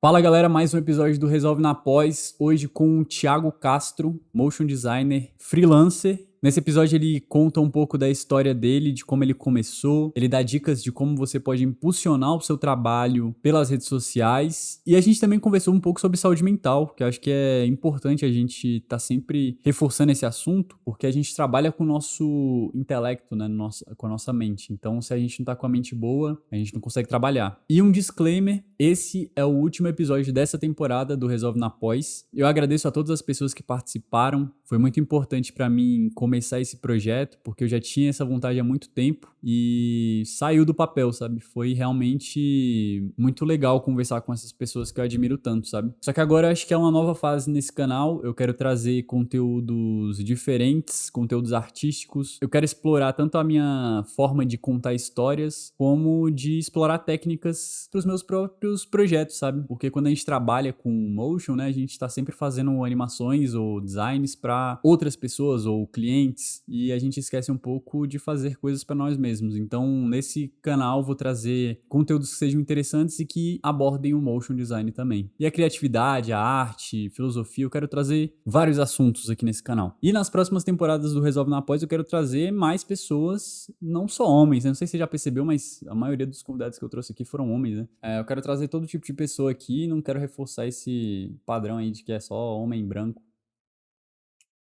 Fala galera, mais um episódio do Resolve na Pós, hoje com o Thiago Castro, motion designer, freelancer. Nesse episódio ele conta um pouco da história dele, de como ele começou, ele dá dicas de como você pode impulsionar o seu trabalho pelas redes sociais, e a gente também conversou um pouco sobre saúde mental, que eu acho que é importante a gente estar sempre reforçando esse assunto, porque a gente trabalha com o nosso intelecto, né, com a nossa mente. Então, se a gente não tá com a mente boa, a gente não consegue trabalhar. E um disclaimer, esse é o último episódio dessa temporada do Resolve na Pós. Eu agradeço a todas as pessoas que participaram, foi muito importante pra mim começar esse projeto, porque eu já tinha essa vontade há muito tempo e saiu do papel, sabe? Foi realmente muito legal conversar com essas pessoas que eu admiro tanto, sabe? Só que agora eu acho que é uma nova fase nesse canal, eu quero trazer conteúdos diferentes, conteúdos artísticos, eu quero explorar tanto a minha forma de contar histórias, como de explorar técnicas pros meus próprios projetos, sabe? Porque quando a gente trabalha com motion, né, a gente tá sempre fazendo animações ou designs pra outras pessoas ou clientes, e a gente esquece um pouco de fazer coisas pra nós mesmos. Então, nesse canal vou trazer conteúdos que sejam interessantes e que abordem o motion design também. E a criatividade, a arte, filosofia, eu quero trazer vários assuntos aqui nesse canal. E nas próximas temporadas do Resolve na Pós eu quero trazer mais pessoas, não só homens, né? Não sei se você já percebeu, mas a maioria dos convidados que eu trouxe aqui foram homens, né? Eu quero trazer todo tipo de pessoa aqui, não quero reforçar esse padrão aí de que é só homem branco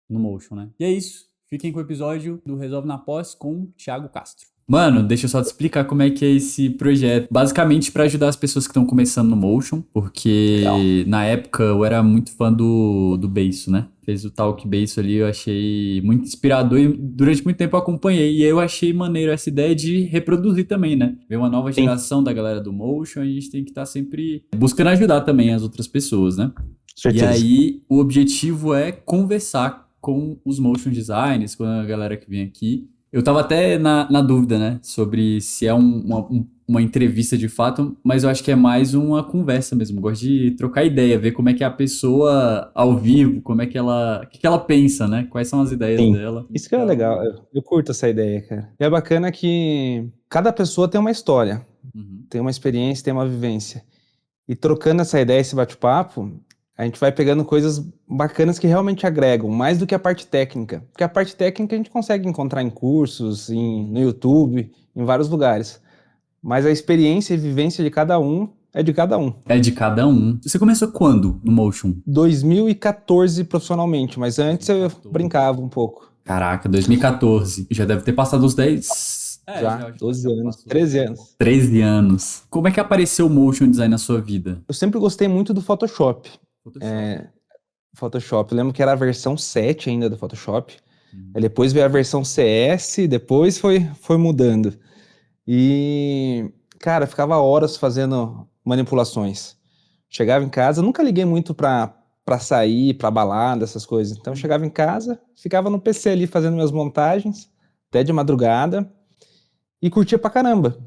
no motion, né? E é isso. Fiquem com o episódio do Resolve na Pós com o Thiago Castro. Mano, deixa eu só te explicar como é que é esse projeto. Basicamente para ajudar as pessoas que estão começando no motion, porque na época eu era muito fã do Beiso, né? Fez o Talk Beiso ali, eu achei muito inspirador e durante muito tempo eu acompanhei. E aí eu achei maneiro essa ideia de reproduzir também, né? Ver uma nova geração da galera do motion, a gente tem que estar sempre buscando ajudar também as outras pessoas, né? E Certeza. aí o objetivo é conversar com os motion designers, com a galera que vem aqui. Eu tava até na dúvida, né, sobre se é uma entrevista de fato, mas eu acho que é mais uma conversa mesmo. Eu gosto de trocar ideia, ver como é que é a pessoa ao vivo, como é que o que ela pensa, né? Quais são as ideias Sim. dela. Isso que é legal. Então, Eu curto essa ideia, cara. E é bacana que cada pessoa tem uma história, uhum, tem uma experiência, tem uma vivência. E trocando essa ideia, esse bate-papo, a gente vai pegando coisas bacanas que realmente agregam, mais do que a parte técnica. Porque a parte técnica a gente consegue encontrar em cursos, no YouTube, em vários lugares. Mas a experiência e vivência de cada um é de cada um. é de cada um. Você começou quando no motion? 2014 profissionalmente, mas antes eu 2014. brincava um pouco. Caraca, 2014. Já deve ter passado uns 10. Já, Já 12 anos, passou. 13 anos. 13 anos. Como é que apareceu o motion design na sua vida? Eu sempre gostei muito do Photoshop. Photoshop. É, Photoshop, eu lembro que era a versão 7 ainda do Photoshop. Aí Uhum. depois veio a versão CS, depois foi mudando. E, cara, ficava horas fazendo manipulações. Chegava em casa, nunca liguei muito pra sair, pra balada, essas coisas. Então eu Uhum. chegava em casa, ficava no PC ali fazendo minhas montagens, até de madrugada, e curtia pra caramba.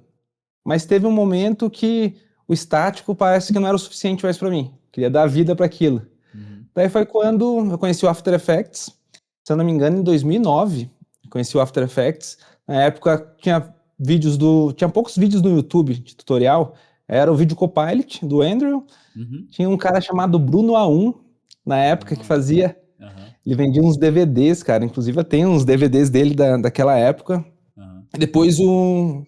Mas teve um momento que o estático parece que não era o suficiente mais pra mim. Queria dar vida para aquilo. Uhum. Daí foi quando eu conheci o After Effects, se eu não me engano, em 2009. Conheci o After Effects. Na época tinha poucos vídeos no YouTube de tutorial. Era o vídeo Copilot do Andrew. Uhum. Tinha um cara chamado Bruno A1 na época que Nossa. fazia. Aham. Ele vendia uns DVDs, cara. Inclusive eu tenho uns DVDs dele daquela época. Aham. E depois o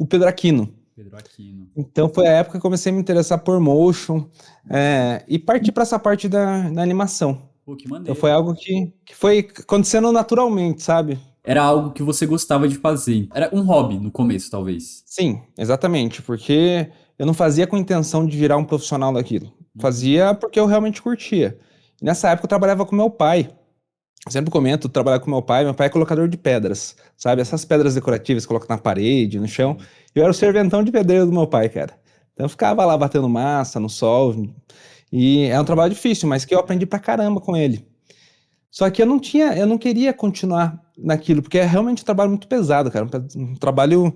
Pedro Aquino. Pedro Aquino. Então foi a época que eu comecei a me interessar por motion, e parti para essa parte da animação. Pô, que Então foi maneiro. algo que foi acontecendo naturalmente, sabe? Era algo que você gostava de fazer. Era um hobby no começo, talvez. Sim, exatamente, porque eu não fazia com intenção de virar um profissional daquilo. Uhum. Fazia porque eu realmente curtia. E nessa época eu trabalhava com meu pai. Eu sempre comento, trabalhar com meu pai é colocador de pedras, sabe? Essas pedras decorativas que coloca na parede, no chão. Sim. Eu era o serventão de pedreiro do meu pai, cara. Então eu ficava lá batendo massa no sol. E é um trabalho difícil, mas que eu aprendi pra caramba com ele. Só que eu não queria continuar naquilo, porque é realmente um trabalho muito pesado, cara. Um trabalho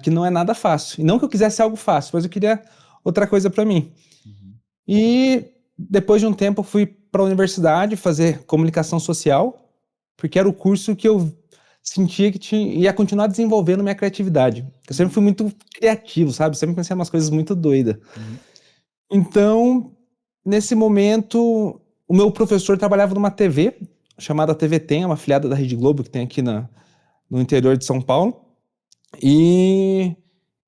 que não é nada fácil. E não que eu quisesse algo fácil, mas eu queria outra coisa pra mim. Uhum. E depois de um tempo eu fui para a universidade fazer comunicação social, porque era o curso que eu sentia que ia continuar desenvolvendo minha criatividade. Eu sempre Uhum. fui muito criativo, sabe? Sempre pensei em umas coisas muito doidas. Uhum. Então, nesse momento, o meu professor trabalhava numa TV, chamada TV Tem, uma afiliada da Rede Globo, que tem aqui no interior de São Paulo. E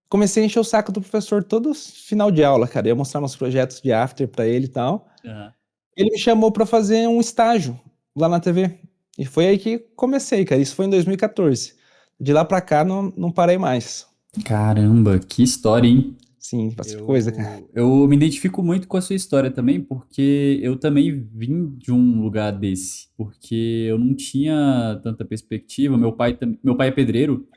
comecei a encher o saco do professor todo final de aula, cara. Eu ia mostrar meus projetos de after pra ele e tal. Aham. Ele me chamou pra fazer um estágio lá na TV. E foi aí que comecei, cara. Isso foi em 2014. De lá pra cá, não parei mais. Caramba, que história, hein? Sim, bastante coisa, cara. Eu me identifico muito com a sua história também, porque eu também vim de um lugar desse, porque eu não tinha tanta perspectiva. Meu pai é pedreiro,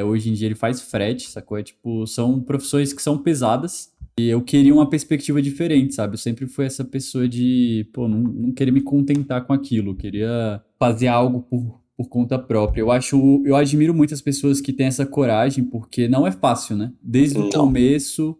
hoje em dia ele faz frete, sacou? É tipo, são profissões que são pesadas e eu queria uma perspectiva diferente, sabe? Eu sempre fui essa pessoa de, pô, não querer me contentar com aquilo, eu queria fazer algo por conta própria. Eu admiro muito as pessoas que têm essa coragem, porque não é fácil, né? Desde o Não. começo,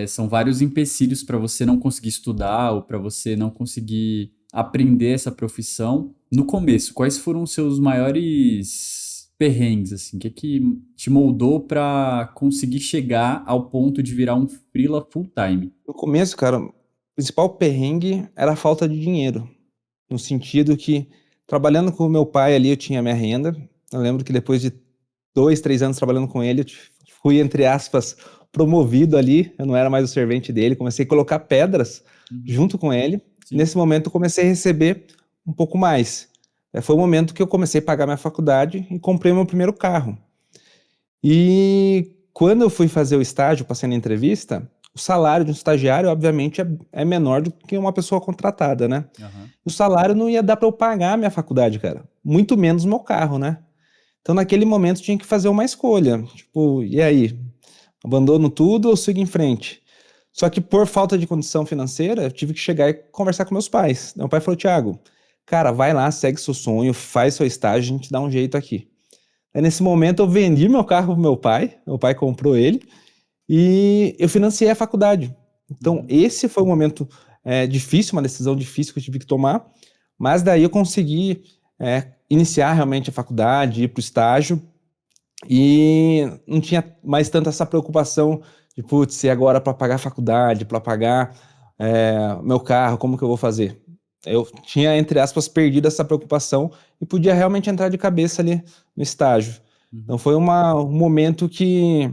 são vários empecilhos para você não conseguir estudar ou para você não conseguir aprender essa profissão. No começo, quais foram os seus maiores perrengues, assim? O que que te moldou para conseguir chegar ao ponto de virar um freela full time? No começo, cara, o principal perrengue era a falta de dinheiro. No sentido que, trabalhando com o meu pai ali, eu tinha minha renda. Eu lembro que depois de 2, 3 anos trabalhando com ele, fui, entre aspas, promovido ali. Eu não era mais o servente dele. Comecei a colocar pedras Uhum. junto com ele. Sim. Nesse momento, eu comecei a receber um pouco mais. Foi o momento que eu comecei a pagar minha faculdade e comprei meu primeiro carro. E quando eu fui fazer o estágio, passei na entrevista, o salário de um estagiário, obviamente, é menor do que uma pessoa contratada, né? Aham. O salário não ia dar para eu pagar a minha faculdade, cara. Muito menos meu carro, né? Então, naquele momento, tinha que fazer uma escolha. Tipo, e aí? Abandono tudo ou sigo em frente? Só que por falta de condição financeira, eu tive que chegar e conversar com meus pais. Meu pai falou, Thiago, cara, vai lá, segue seu sonho, faz seu estágio, a gente dá um jeito aqui. Aí, nesse momento, eu vendi meu carro pro meu pai comprou ele, e eu financiei a faculdade. Então, Uhum. esse foi um momento difícil, uma decisão difícil que eu tive que tomar, mas daí eu consegui iniciar realmente a faculdade, ir para o estágio, e não tinha mais tanta essa preocupação de, putz, e agora para pagar a faculdade, para pagar meu carro, como que eu vou fazer? Eu tinha, entre aspas, perdido essa preocupação e podia realmente entrar de cabeça ali no estágio. Então Uhum. foi um momento que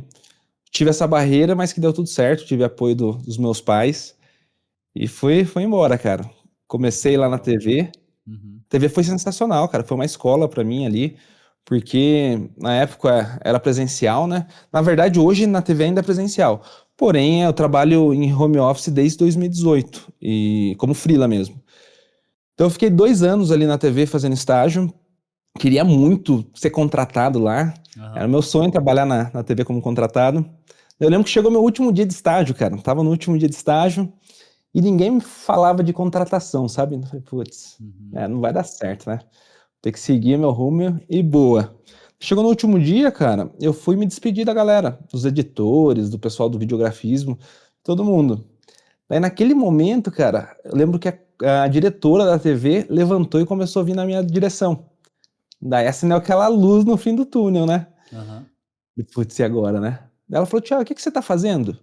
tive essa barreira, mas que deu tudo certo, tive apoio dos meus pais e foi embora, cara. Comecei lá na Legal. TV. Uhum. TV foi sensacional, cara. Foi uma escola pra mim ali, porque na época era presencial, né? Na verdade, hoje na TV ainda é presencial. Porém, eu trabalho em home office desde 2018 e como freela mesmo. Então eu fiquei 2 anos ali na TV fazendo estágio. Queria muito ser contratado lá. Era Aham. meu sonho trabalhar na TV como contratado. Eu lembro que chegou meu último dia de estágio, cara. Tava no último dia de estágio e ninguém me falava de contratação, sabe? Eu falei, putz, Uhum. não vai dar certo, né? Tem que seguir meu rumo e boa. Chegou no último dia, cara, eu fui me despedir da galera, dos editores, do pessoal do videografismo, todo mundo. Daí naquele momento, cara, eu lembro que a diretora da TV levantou e começou a vir na minha direção. Daí acendeu aquela luz no fim do túnel, né? Aham. E, putz, e agora, né? Daí ela falou, Thiago, o que que você tá fazendo?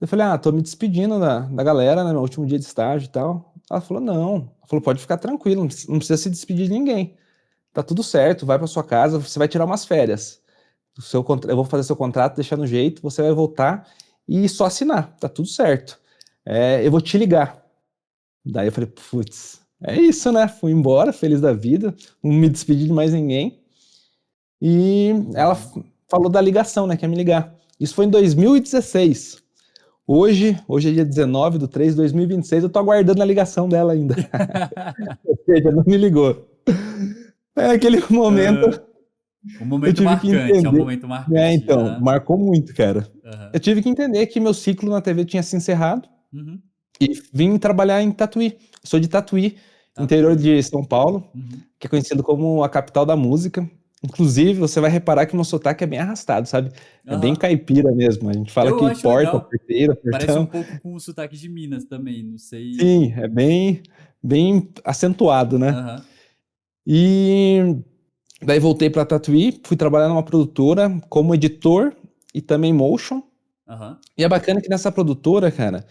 Eu falei, tô me despedindo da galera, né? Meu último dia de estágio e tal. Ela falou, não. Ela falou, pode ficar tranquilo, não precisa se despedir de ninguém. Tá tudo certo, vai pra sua casa, você vai tirar umas férias. Eu vou fazer seu contrato, deixar no jeito, você vai voltar e só assinar, tá tudo certo. Eu vou te ligar. Daí eu falei, putz, é isso, né? Fui embora, feliz da vida, não me despedi de mais ninguém. E ela Uhum. falou da ligação, né? Que ia me ligar. Isso foi em 2016. Hoje é dia 19/3/2026, eu tô aguardando a ligação dela ainda. Ou seja, não me ligou. Aquele momento Aham. Um eu momento tive que marcante, é um entender. momento marcante. Então, Aham. marcou muito, cara. Aham. Eu tive que entender que meu ciclo na TV tinha se encerrado Uhum. e vim trabalhar em Tatuí. Sou de Tatuí, interior Tatuí. de São Paulo, Uhum. que é conhecido como a capital da música. Inclusive, você vai reparar que o meu sotaque é bem arrastado, sabe? É bem Aham. caipira mesmo. A gente fala Eu que acho porta, legal. porteira, Parece um portão. pouco com o sotaque de Minas também, não sei. Sim, é bem acentuado, né? Aham. E daí voltei para Tatuí, fui trabalhar numa produtora como editor e também motion. Aham. E é bacana que nessa produtora, cara,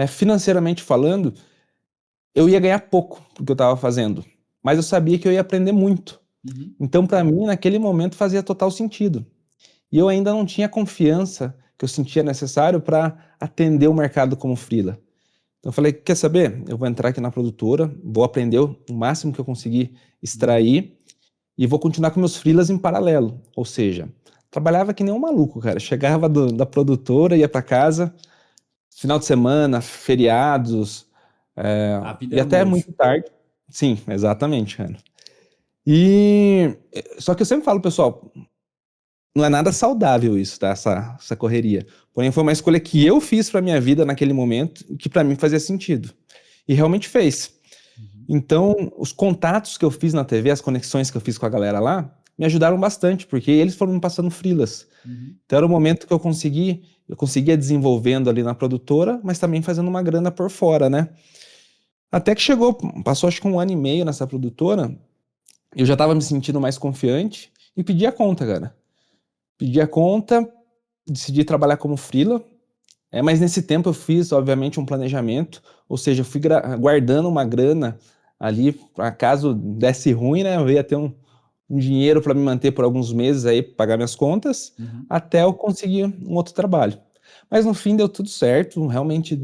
financeiramente falando, eu ia ganhar pouco porque eu estava fazendo, mas eu sabia que eu ia aprender muito. Uhum. Então, para mim, naquele momento fazia total sentido. E eu ainda não tinha confiança que eu sentia necessário para atender o mercado como freela. Então eu falei, quer saber? Eu vou entrar aqui na produtora, vou aprender o máximo que eu conseguir extrair e vou continuar com meus freelas em paralelo. Ou seja, trabalhava que nem um maluco, cara. Chegava da produtora, ia para casa, final de semana, feriados, A vida e era até motion. muito tarde. Sim, exatamente, cara. E só que eu sempre falo, pessoal, não é nada saudável isso, tá? Essa correria. Porém, foi uma escolha que eu fiz para minha vida naquele momento, que para mim fazia sentido. E realmente fez. Uhum. Então, os contatos que eu fiz na TV, as conexões que eu fiz com a galera lá, me ajudaram bastante, porque eles foram me passando freelas. Uhum. Então, era o momento que eu conseguia desenvolvendo ali na produtora, mas também fazendo uma grana por fora, né? Até que chegou, passou acho que 1 ano e meio nessa produtora, eu já estava me sentindo mais confiante e pedi a conta, cara. Pedi a conta, decidi trabalhar como freela, mas nesse tempo eu fiz, obviamente, um planejamento, ou seja, eu fui guardando uma grana ali, para caso desse ruim, né, eu ia ter um dinheiro para me manter por alguns meses aí, pra pagar minhas contas, Uhum. até eu conseguir um outro trabalho. Mas no fim deu tudo certo, realmente,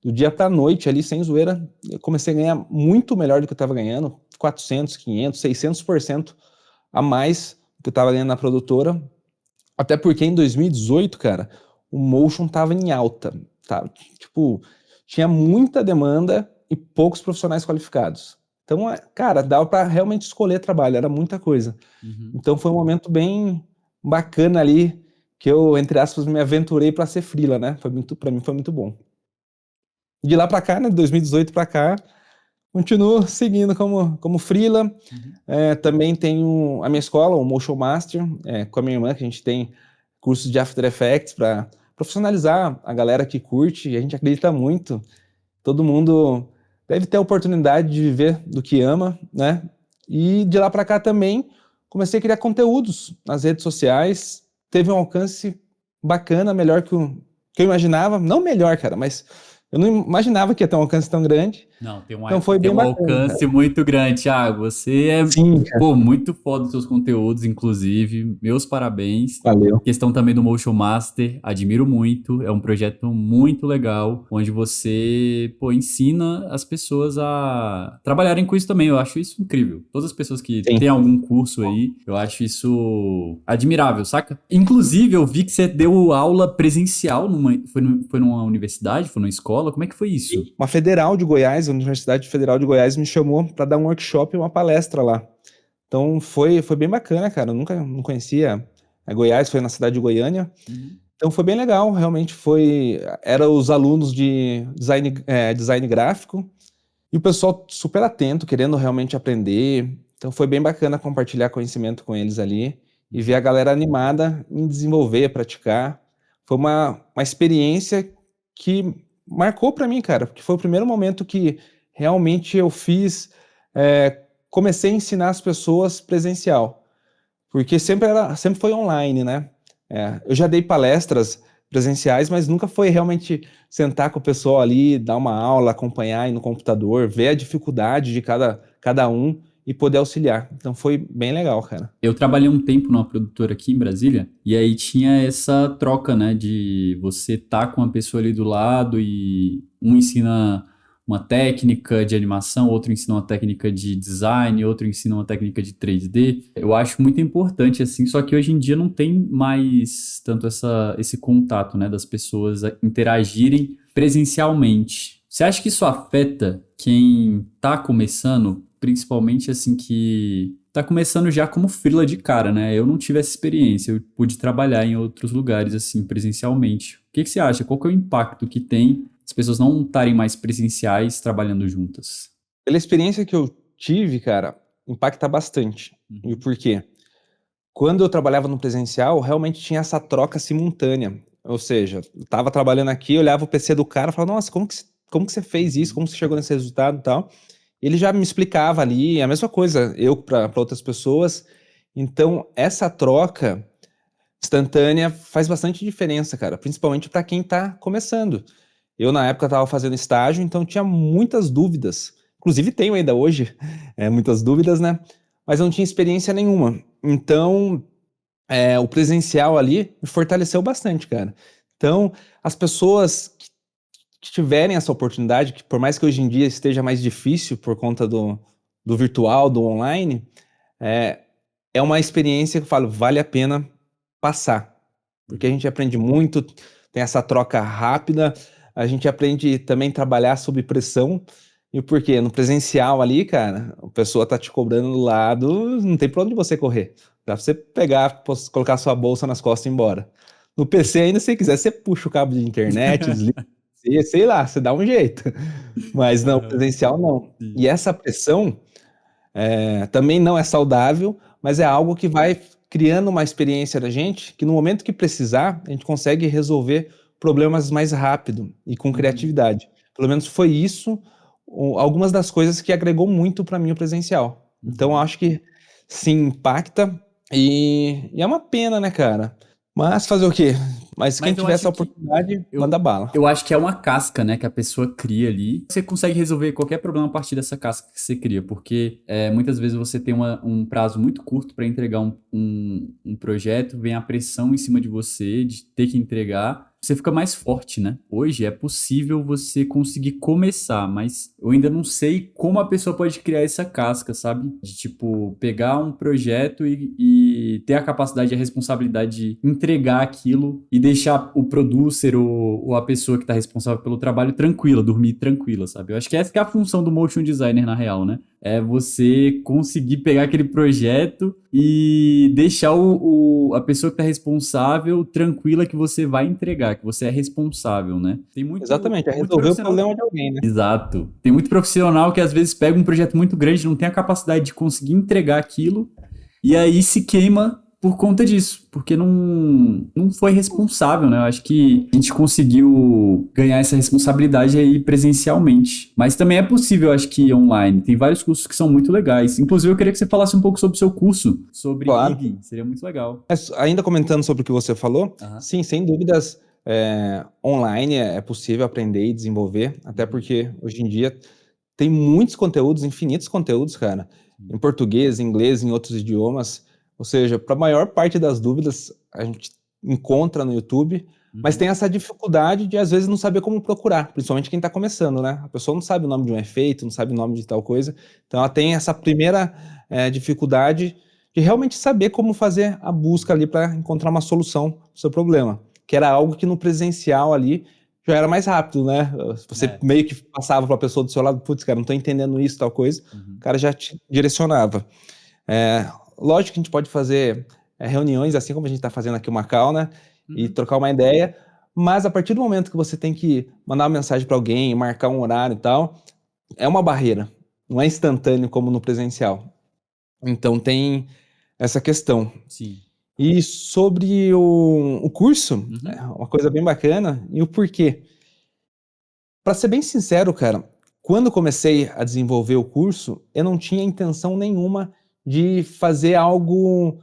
do dia para a noite ali, sem zoeira, eu comecei a ganhar muito melhor do que eu estava ganhando, 400, 500, 600% a mais do que eu estava ganhando na produtora, até porque em 2018, cara, o motion tava em alta, tá? Tipo, tinha muita demanda e poucos profissionais qualificados. Então, cara, dava para realmente escolher trabalho, era muita coisa. Uhum. Então foi um momento bem bacana ali que eu, entre aspas, me aventurei para ser freela, né? Foi muito, para mim foi muito bom. De lá para cá, né, de 2018 para cá, continuo seguindo como freela. Uhum. Também tenho a minha escola, o Motion Master, com a minha irmã, que a gente tem cursos de After Effects para profissionalizar a galera que curte, e a gente acredita muito. Todo mundo deve ter a oportunidade de viver do que ama, né? E de lá para cá também comecei a criar conteúdos nas redes sociais, teve um alcance bacana, melhor que eu imaginava. Não melhor, cara, mas eu não imaginava que ia ter um alcance tão grande. Não, Então foi tem bem um bacana, cara. alcance muito grande, Thiago. Você é, Sim, cara. pô, muito foda dos seus conteúdos, inclusive. Meus parabéns. Valeu. Questão também do Motion Master, admiro muito. É um projeto muito legal, onde você, pô, ensina as pessoas a trabalharem com isso também. Eu acho isso incrível. Todas as pessoas que Sim. têm algum curso aí, eu acho isso admirável, saca? Inclusive, eu vi que você deu aula presencial foi numa universidade, foi numa escola. Como é que foi isso? Uma federal de Goiás, a Universidade Federal de Goiás me chamou para dar um workshop e uma palestra lá. Então foi bem bacana, cara. Eu nunca não conhecia a Goiás, foi na cidade de Goiânia. Uhum. Então foi bem legal, realmente era os alunos de design gráfico e o pessoal super atento, querendo realmente aprender. Então foi bem bacana compartilhar conhecimento com eles ali e ver a Uhum. galera animada em desenvolver, praticar. Foi uma experiência que marcou para mim, cara, porque foi o primeiro momento que realmente eu comecei a ensinar as pessoas presencial, porque sempre foi online, né? Eu já dei palestras presenciais, mas nunca foi realmente sentar com o pessoal ali, dar uma aula, acompanhar aí no computador, ver a dificuldade de cada um e poder auxiliar. Então foi bem legal, cara. Eu trabalhei um tempo numa produtora aqui em Brasília, e aí tinha essa troca, né, de você tá com a pessoa ali do lado e um ensina uma técnica de animação, outro ensina uma técnica de design, outro ensina uma técnica de 3D. Eu acho muito importante, assim, só que hoje em dia não tem mais tanto esse contato, né, das pessoas interagirem presencialmente. Você acha que isso afeta quem tá começando, principalmente assim que tá começando já como freela de cara, né? Eu não tive essa experiência, eu pude trabalhar em outros lugares assim presencialmente. O que que você acha? Qual que é o impacto que tem as pessoas não estarem mais presenciais trabalhando juntas? Pela experiência que eu tive, cara, impacta bastante. E Uhum. por quê? Quando eu trabalhava no presencial, realmente tinha essa troca simultânea. Ou seja, eu estava trabalhando aqui, olhava o PC do cara e falava, nossa, como que você fez isso? Uhum. Como você chegou nesse resultado e tal? Ele já me explicava ali, a mesma coisa, eu para outras pessoas. Então, essa troca instantânea faz bastante diferença, cara, principalmente para quem está começando. Eu, na época, estava fazendo estágio, então tinha muitas dúvidas. Inclusive, tenho ainda hoje muitas dúvidas, né? Mas eu não tinha experiência nenhuma. Então, o presencial ali me fortaleceu bastante, cara. Então, as pessoas que tiverem essa oportunidade, que por mais que hoje em dia esteja mais difícil por conta do virtual, do online, é, é uma experiência que eu falo, vale a pena passar. Porque a gente aprende muito, tem essa troca rápida, a gente aprende também a trabalhar sob pressão. E por quê? No presencial ali, cara, a pessoa tá te cobrando do lado, não tem pra onde você correr. Dá pra você pegar, colocar sua bolsa nas costas e ir embora. No PC ainda, se quiser, você puxa o cabo de internet, desliga, sei lá, você dá um jeito. Mas não, Aham, presencial não. sim. E essa pressão também não é saudável, mas é algo que vai criando uma experiência da gente, que no momento que precisar, a gente consegue resolver problemas mais rápido e com Uhum, criatividade. Pelo menos foi isso, algumas das coisas que agregou muito para mim o presencial. Então, eu uhum. acho que sim, impacta e é uma pena, né, cara? Mas fazer o quê? Mas quem Mas eu tiver acho essa que oportunidade, manda eu, bala. eu acho que é uma casca, né, que a pessoa cria ali. Você consegue resolver qualquer problema a partir dessa casca que você cria, porque muitas vezes você tem um prazo muito curto para entregar um projeto, vem a pressão em cima de você de ter que entregar. Você fica mais forte, né? Hoje é possível você conseguir começar, mas eu ainda não sei como a pessoa pode criar essa casca, sabe? De tipo, pegar um projeto e ter a capacidade e a responsabilidade de entregar aquilo e deixar o producer ou a pessoa que está responsável pelo trabalho tranquila, dormir tranquila, sabe? Eu acho que essa que é a função do motion designer na real, né? É você conseguir pegar aquele projeto e deixar a pessoa que está responsável tranquila que você vai entregar, que você é responsável, né? Tem Exatamente, é muito resolver o profissional. problema de alguém, né? Exato. Tem muito profissional que às vezes pega um projeto muito grande, não tem a capacidade de conseguir entregar aquilo, e aí se queima por conta disso, porque não foi responsável, né? Eu acho que a gente conseguiu ganhar essa responsabilidade aí presencialmente. Mas também é possível, eu acho que online. Tem vários cursos que são muito legais. Inclusive, eu queria que você falasse um pouco sobre o seu curso, sobre Claro. rigging. Seria muito legal. Mas ainda comentando sobre o que você falou, Aham. sim, sem dúvidas, online é possível aprender e desenvolver, até Uhum. porque hoje em dia tem muitos conteúdos, infinitos conteúdos, cara, em Sim. português, em inglês, em outros idiomas. Ou seja, para a maior parte das dúvidas a gente encontra no YouTube, mas Uhum. tem essa dificuldade de às vezes não saber como procurar, principalmente quem está começando, né? A pessoa não sabe o nome de um efeito, não sabe o nome de tal coisa, então ela tem essa primeira dificuldade de realmente saber como fazer a busca ali para encontrar uma solução para o seu problema, que era algo que no presencial ali já era mais rápido, né? Você É. meio que passava para a pessoa do seu lado, putz, cara, não estou entendendo isso, tal coisa, o Uhum. cara já te direcionava. É, lógico que a gente pode fazer reuniões, assim como a gente está fazendo aqui uma call, né? E Uhum. trocar uma ideia, mas a partir do momento que você tem que mandar uma mensagem para alguém, marcar um horário e tal, é uma barreira, não é instantâneo como no presencial. Então tem essa questão. Sim. E sobre o curso, é Uhum. uma coisa bem bacana, e o porquê. Para ser bem sincero, cara, quando eu comecei a desenvolver o curso, eu não tinha intenção nenhuma de fazer algo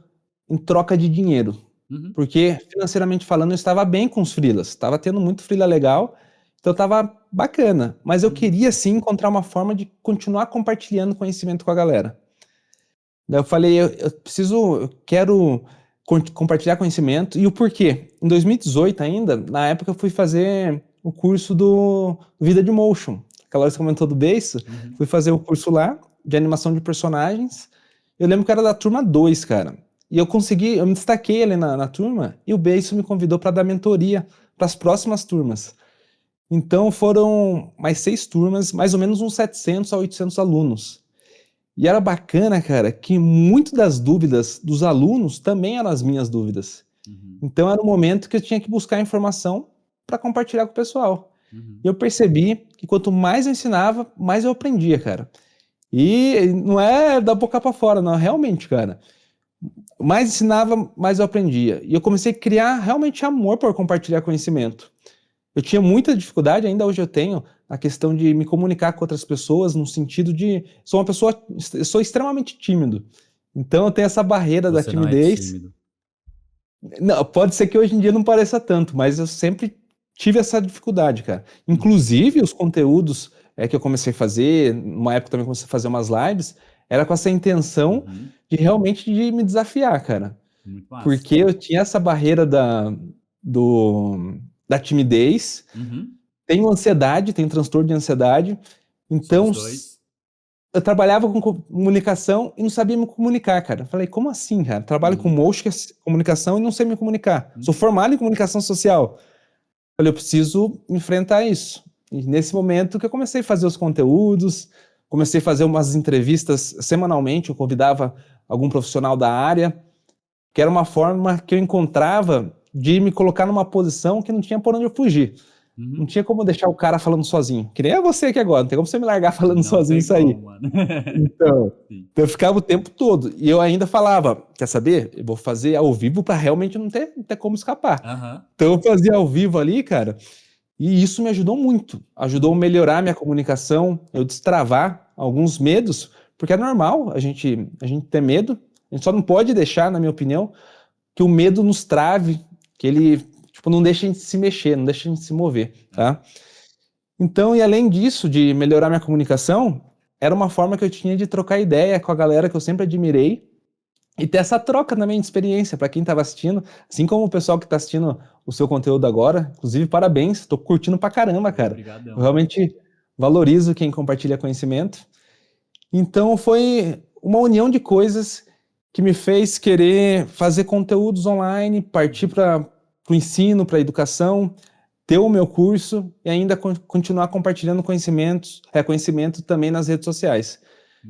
em troca de dinheiro, Uhum. porque financeiramente falando eu estava bem com os freelas, estava tendo muito freela legal, então estava bacana, mas eu Uhum. queria sim encontrar uma forma de continuar compartilhando conhecimento com a galera. Daí eu falei, eu quero compartilhar conhecimento. E o porquê? Em 2018 ainda, na época eu fui fazer o curso do Vida de Motion. Aquela hora que você comentou do beiço, Uhum. fui fazer o curso lá de animação de personagens. Eu lembro que era da turma 2, cara. E eu me destaquei ali na turma e o beiço me convidou para dar mentoria para as próximas turmas. Então foram mais 6 turmas, mais ou menos uns 700 a 800 alunos. E era bacana, cara, que muito das dúvidas dos alunos também eram as minhas dúvidas. Uhum. Então era um momento que eu tinha que buscar informação para compartilhar com o pessoal. E Uhum. eu percebi que quanto mais eu ensinava, mais eu aprendia, cara. E não é da boca para fora, não, realmente, cara. Mais ensinava, mais eu aprendia. E eu comecei a criar realmente amor por compartilhar conhecimento. Eu tinha muita dificuldade, ainda hoje eu tenho, a questão de me comunicar com outras pessoas, no sentido de. Eu sou extremamente tímido. Então eu tenho essa barreira da Você não é timidez. tímido. Não, pode ser que hoje em dia não pareça tanto, mas eu sempre tive essa dificuldade, cara. Inclusive, os conteúdos que eu comecei a fazer, numa época também comecei a fazer umas lives, era com essa intenção de realmente de me desafiar, cara. Muito massa. Porque eu tinha essa barreira da timidez, tenho ansiedade, tenho transtorno de ansiedade, então Somos dois. eu trabalhava com comunicação e não sabia me comunicar, cara. Falei, como assim, cara? Trabalho com motion, que é comunicação, e não sei me comunicar. Sou formado em comunicação social. Falei, eu preciso enfrentar isso. E nesse momento que eu comecei a fazer os conteúdos, comecei a fazer umas entrevistas semanalmente, eu convidava algum profissional da área, que era uma forma que eu encontrava de me colocar numa posição que não tinha por onde eu fugir. Não tinha como deixar o cara falando sozinho. Que nem é você aqui agora, não tem como você me largar falando Não sozinho tem isso aí. como, mano. Então, Sim. eu ficava o tempo todo. E eu ainda falava, quer saber? Eu vou fazer ao vivo para realmente não ter como escapar. Então eu fazia ao vivo ali, cara, e isso me ajudou muito. Ajudou a melhorar minha comunicação, eu destravar alguns medos, porque é normal a gente ter medo. A gente só não pode deixar, na minha opinião, que o medo nos trave, que ele não deixa a gente se mexer, não deixa a gente se mover, tá? Então, e além disso, de melhorar minha comunicação, era uma forma que eu tinha de trocar ideia com a galera que eu sempre admirei e ter essa troca também de experiência para quem estava assistindo, assim como o pessoal que está assistindo o seu conteúdo agora. Inclusive, parabéns, tô curtindo pra caramba, cara. Obrigadão. Eu realmente valorizo quem compartilha conhecimento. Então, foi uma união de coisas que me fez querer fazer conteúdos online, partir para o ensino, para a educação, ter o meu curso e ainda continuar compartilhando conhecimento também nas redes sociais.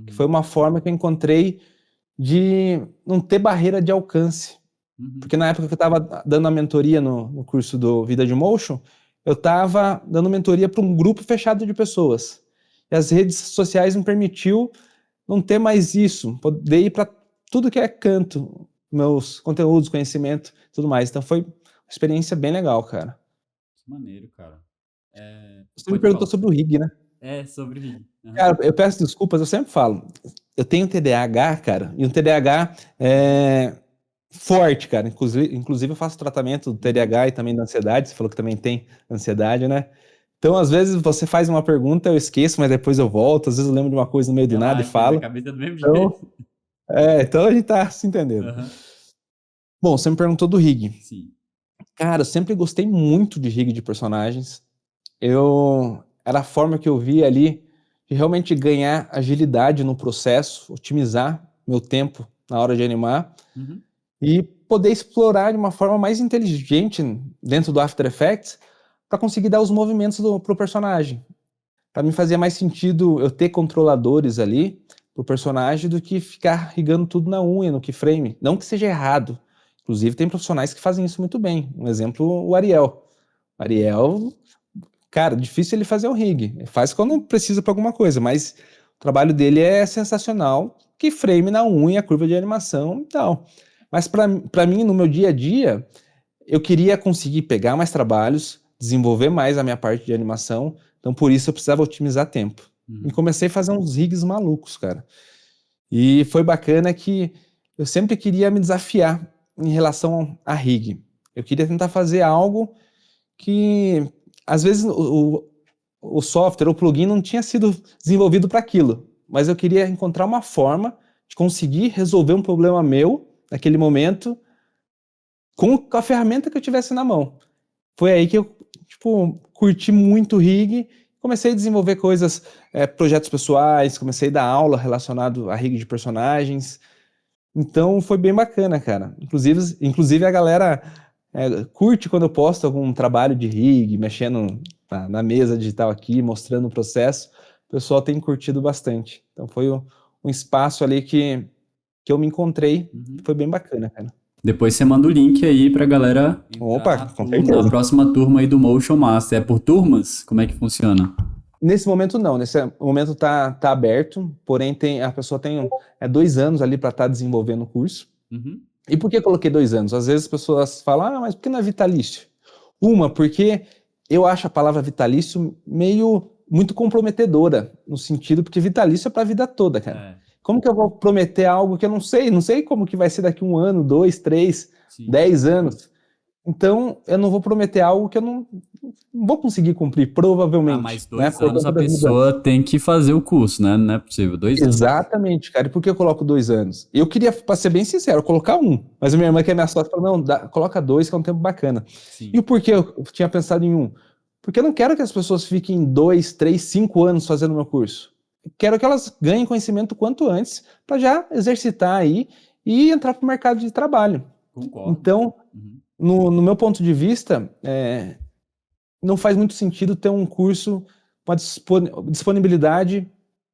Que foi uma forma que eu encontrei de não ter barreira de alcance. Porque na época que eu estava dando a mentoria no curso do Vida de Motion, eu estava dando mentoria para um grupo fechado de pessoas. E as redes sociais me permitiu não ter mais isso, poder ir para tudo que é canto, meus conteúdos, conhecimento, tudo mais. Então foi uma experiência bem legal, cara. Que maneiro, cara. Você me perguntou sobre o rig, né? Sobre o rig. Cara, eu peço desculpas, eu sempre falo. Eu tenho TDAH, cara, e um TDAH forte, cara. Inclusive eu faço tratamento do TDAH e também da ansiedade. Você falou que também tem ansiedade, né? Então, às vezes, você faz uma pergunta, eu esqueço, mas depois eu volto. Às vezes eu lembro de uma coisa no meio do nada e falo. A cabeça do mesmo jeito. Então a gente tá se entendendo. Bom, você me perguntou do rig. Sim. Cara, eu sempre gostei muito de rig de personagens. Era a forma que eu via ali de realmente ganhar agilidade no processo, otimizar meu tempo na hora de animar e poder explorar de uma forma mais inteligente dentro do After Effects para conseguir dar os movimentos pro personagem. Para mim fazia mais sentido eu ter controladores ali pro personagem do que ficar rigando tudo na unha, no keyframe. Não que seja errado. Inclusive tem profissionais que fazem isso muito bem. Um exemplo, o Ariel. O Ariel, cara, difícil ele fazer um rig. Ele faz quando precisa para alguma coisa, mas o trabalho dele é sensacional. Keyframe na unha, curva de animação e tal. Mas para mim, no meu dia a dia, eu queria conseguir pegar mais trabalhos, desenvolver mais a minha parte de animação, então por isso eu precisava otimizar tempo. E comecei a fazer uns rigs malucos, cara. E foi bacana que eu sempre queria me desafiar em relação a rig. Eu queria tentar fazer algo que, às vezes, o software, o plugin não tinha sido desenvolvido para aquilo, mas eu queria encontrar uma forma de conseguir resolver um problema meu naquele momento com a ferramenta que eu tivesse na mão. Foi aí que eu, curti muito o rig, comecei a desenvolver coisas, projetos pessoais, comecei a dar aula relacionado a rig de personagens. Então foi bem bacana, cara. Inclusive a galera curte quando eu posto algum trabalho de rig, mexendo na mesa digital aqui, mostrando o processo. O pessoal tem curtido bastante. Então foi um espaço ali que eu me encontrei. Foi bem bacana, cara. Depois você manda o link aí pra galera Opa, com certeza. Na próxima turma aí do Motion Master. É por turmas? Como é que funciona? Nesse momento não, nesse momento tá aberto, porém a pessoa tem 2 anos ali para estar desenvolvendo o curso. E por que eu coloquei 2 anos? Às vezes as pessoas falam, mas por que não é vitalício? Porque eu acho a palavra vitalício muito comprometedora, no sentido, porque vitalício é para a vida toda, cara. Como que eu vou prometer algo que eu não sei como que vai ser daqui 1 ano, 2, 3, 10 anos? Então, eu não vou prometer algo que eu não vou conseguir cumprir, provavelmente, Mais né? 2 anos a pessoa tem que fazer o curso, né? Não é possível, 2 anos. Exatamente, cara. E por que eu coloco 2 anos? Eu queria, pra ser bem sincero, colocar um. Mas a minha irmã, que é minha sócia, falou: não, coloca 2, que é um tempo bacana. E Sim. o porquê eu tinha pensado em um? Porque eu não quero que as pessoas fiquem 2, 3, 5 anos fazendo o meu curso. Eu quero que elas ganhem conhecimento quanto antes, para já exercitar aí e entrar para o mercado de trabalho. Concordo. Então, Uhum. no meu ponto de vista, não faz muito sentido ter um curso com uma disponibilidade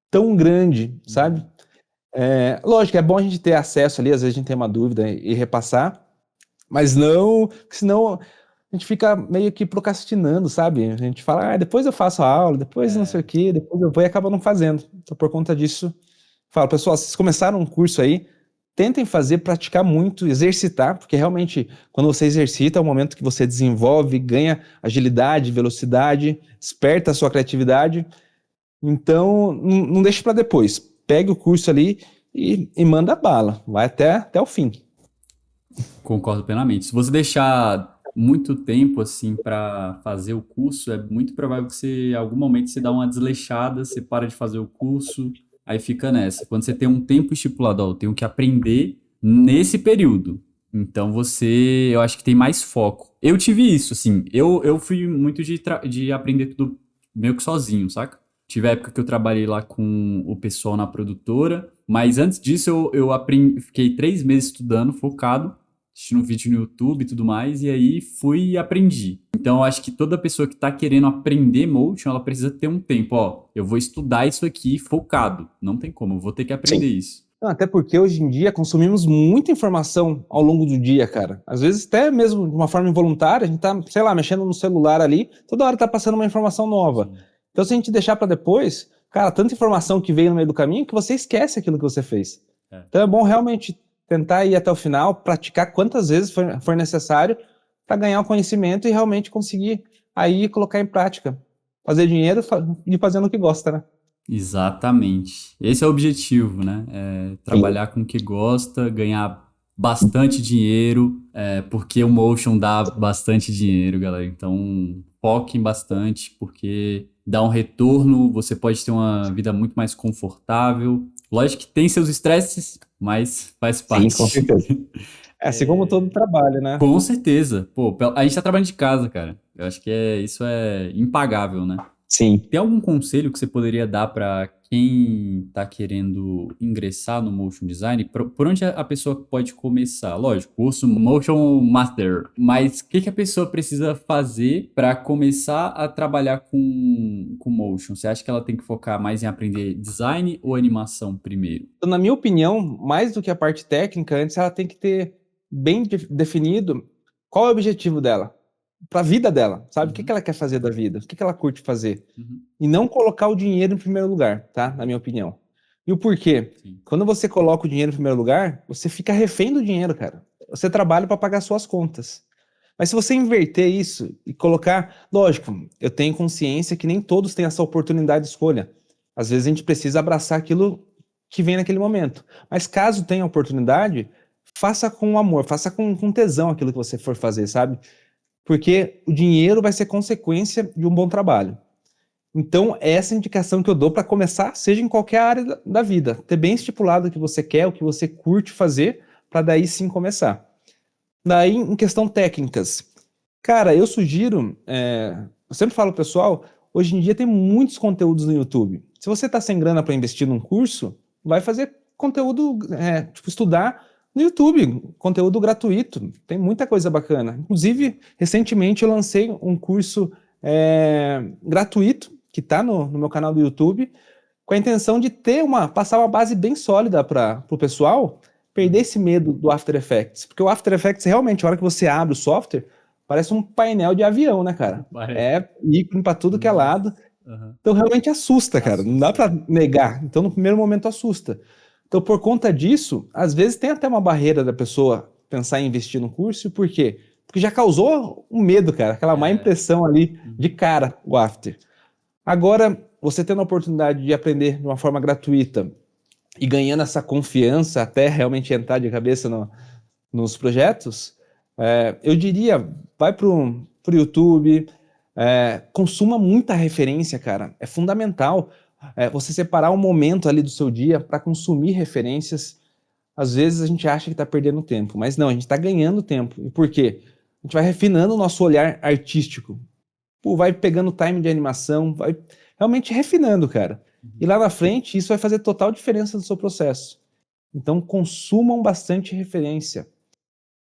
tão grande, sabe? Uhum. Lógico, é bom a gente ter acesso ali, às vezes a gente tem uma dúvida e repassar, mas não, porque senão a gente fica meio que procrastinando, sabe? A gente fala, depois eu faço a aula, depois não sei o É, quê, depois eu vou e acaba não fazendo. Então, por conta disso, falo, pessoal, vocês começaram um curso aí, tentem fazer, praticar muito, exercitar, porque realmente, quando você exercita, é o momento que você desenvolve, ganha agilidade, velocidade, desperta a sua criatividade. Então, não deixe para depois. Pegue o curso ali e manda bala. Vai até o fim. concordo plenamente. Se você deixar muito tempo assim para fazer o curso, é muito provável que você, em algum momento, você dá uma desleixada, você para de fazer o curso, aí fica nessa. Quando você tem um tempo estipulado, ó, eu tenho que aprender nesse período. Então você, eu acho que tem mais foco. Eu tive isso, assim, eu fui muito de aprender tudo meio que sozinho, saca? Tive a época que eu trabalhei lá com o pessoal na produtora, mas antes disso eu aprendi, fiquei 3 meses estudando, focado, assistindo vídeo no YouTube e tudo mais, e aí fui e aprendi. Então, eu acho que toda pessoa que está querendo aprender Motion, ela precisa ter um tempo, ó, eu vou estudar isso aqui focado. Não tem como, eu vou ter que Sim. aprender isso. Não, até porque hoje em dia consumimos muita informação ao longo do dia, cara. Às vezes até mesmo de uma forma involuntária, a gente tá, sei lá, mexendo no celular ali, toda hora tá passando uma informação nova. Sim. Então se a gente deixar para depois, cara, tanta informação que veio no meio do caminho que você esquece aquilo que você fez. É. Então é bom realmente tentar ir até o final, praticar quantas vezes for necessário para ganhar o conhecimento e realmente conseguir aí colocar em prática. Fazer dinheiro e fazendo o que gosta, né? Exatamente. Esse é o objetivo, né? É Sim. trabalhar com o que gosta, ganhar bastante dinheiro, porque o Motion dá bastante dinheiro, galera. Então, foquem bastante, porque dá um retorno, você pode ter uma vida muito mais confortável. Lógico que tem seus estresses, mas faz Sim, com parte. certeza. É assim como todo trabalho, né? Com certeza. Pô, a gente tá trabalhando de casa, cara. Eu acho que isso é impagável, né? Sim. Tem algum conselho que você poderia dar para quem está querendo ingressar no motion design? Por onde a pessoa pode começar? Lógico, curso Motion Master, mas o que que a pessoa precisa fazer para começar a trabalhar com motion? Você acha que ela tem que focar mais em aprender design ou animação primeiro? Então, na minha opinião, mais do que a parte técnica, antes ela tem que ter bem definido qual é o objetivo dela, para a vida dela, sabe? O que que Uhum, ela quer fazer da vida? O que que ela curte fazer? uhum, E não colocar o dinheiro em primeiro lugar, tá? Na minha opinião. E o porquê? sim. Quando você coloca o dinheiro em primeiro lugar, você fica refém do dinheiro, cara. Você trabalha para pagar suas contas. Mas se você inverter isso e colocar, lógico, eu tenho consciência que nem todos têm essa oportunidade de escolha. Às vezes a gente precisa abraçar aquilo que vem naquele momento. Mas caso tenha oportunidade, faça com amor, faça com tesão aquilo que você for fazer, sabe? Porque o dinheiro vai ser consequência de um bom trabalho. Então, é essa indicação que eu dou para começar, seja em qualquer área da vida. Ter bem estipulado o que você quer, o que você curte fazer, para daí sim começar. Daí, em questão técnicas, cara, eu sugiro, eu sempre falo pro pessoal, hoje em dia tem muitos conteúdos no YouTube. Se você está sem grana para investir num curso, vai fazer conteúdo, tipo, estudar no YouTube, conteúdo gratuito. Tem muita coisa bacana. Inclusive, recentemente eu lancei um curso gratuito, que está no meu canal do YouTube, com a intenção de passar uma base bem sólida para o pessoal perder Uhum. esse medo do After Effects. Porque o After Effects, realmente, a hora que você abre o software, parece um painel de avião, né, cara? Parece. É ícone para tudo que é Nossa. lado. Aham. Então, realmente assusta, cara. Não dá Assusta. para negar. Então, no primeiro momento, assusta. Então, por conta disso, às vezes tem até uma barreira da pessoa pensar em investir no curso. Por quê? Porque já causou um medo, cara. Aquela má É. impressão ali de Uhum. cara, o After. Agora, você tendo a oportunidade de aprender de uma forma gratuita e ganhando essa confiança até realmente entrar de cabeça nos projetos, Eu diria, vai pro YouTube, consuma muita referência, cara. É fundamental você separar um momento ali do seu dia para consumir referências. Às vezes a gente acha que está perdendo tempo, mas não, a gente está ganhando tempo. E por quê? A gente vai refinando o nosso olhar artístico. Pô, vai pegando time de animação, vai realmente refinando, cara. E lá na frente, isso vai fazer total diferença no seu processo. Então, consumam bastante referência.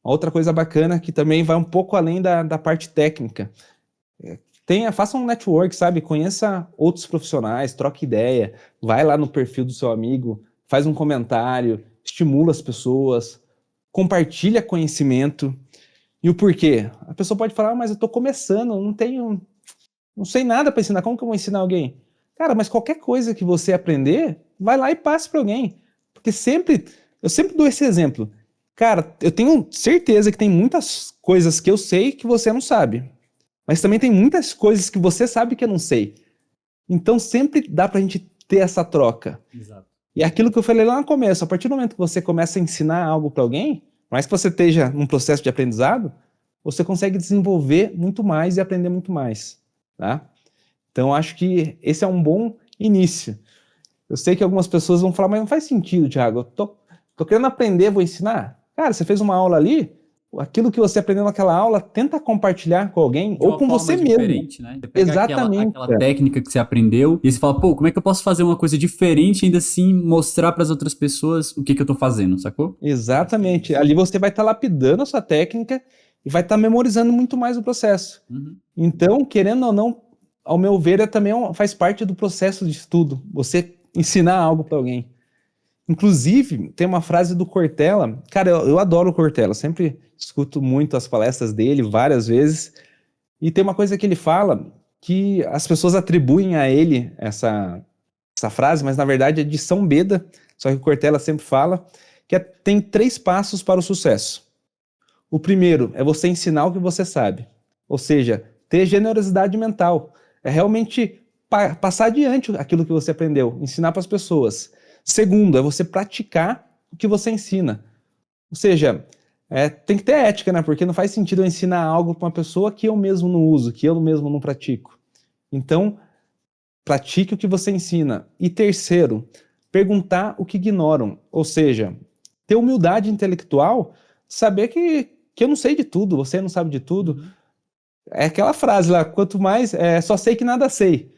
Outra coisa bacana que também vai um pouco além da parte técnica. Faça um network, sabe? Conheça outros profissionais, troque ideia, vai lá no perfil do seu amigo, faz um comentário, estimula as pessoas, compartilha conhecimento. E o porquê? A pessoa pode falar, mas eu estou começando, não sei nada para ensinar, como que eu vou ensinar alguém? Cara, mas qualquer coisa que você aprender, vai lá e passe para alguém. Porque eu sempre dou esse exemplo. Cara, eu tenho certeza que tem muitas coisas que eu sei que você não sabe. Mas também tem muitas coisas que você sabe que eu não sei. Então sempre dá pra gente ter essa troca. Exato. E é aquilo que eu falei lá no começo, a partir do momento que você começa a ensinar algo para alguém, mais que você esteja num processo de aprendizado, você consegue desenvolver muito mais e aprender muito mais, tá? Então acho que esse é um bom início. Eu sei que algumas pessoas vão falar, mas não faz sentido, Thiago. Tô querendo aprender, vou ensinar. Cara, você fez uma aula ali, aquilo que você aprendeu naquela aula, tenta compartilhar com alguém De ou uma com forma você mesmo. diferente, né? Você pega Exatamente. aquela técnica que você aprendeu e você fala, pô, como é que eu posso fazer uma coisa diferente e ainda assim mostrar para as outras pessoas o que eu tô fazendo, sacou? Exatamente. Ali você vai estar lapidando a sua técnica e vai estar memorizando muito mais o processo. Uhum. Então, querendo ou não, ao meu ver, também faz parte do processo de estudo. Você ensinar algo para alguém. Inclusive, tem uma frase do Cortella. Cara, eu adoro o Cortella. Sempre escuto muito as palestras dele, várias vezes. E tem uma coisa que ele fala que as pessoas atribuem a ele essa frase, mas na verdade é de São Beda, só que o Cortella sempre fala, tem 3 passos para o sucesso. O primeiro é você ensinar o que você sabe, ou seja, ter generosidade mental, é realmente passar adiante aquilo que você aprendeu, ensinar para as pessoas. Segundo, é você praticar o que você ensina, ou seja, tem que ter ética, né? Porque não faz sentido eu ensinar algo para uma pessoa que eu mesmo não uso, que eu mesmo não pratico. Então, pratique o que você ensina. E terceiro, perguntar o que ignoram. Ou seja, ter humildade intelectual, saber que eu não sei de tudo, você não sabe de tudo. Uhum. É aquela frase lá, quanto mais, só sei que nada sei.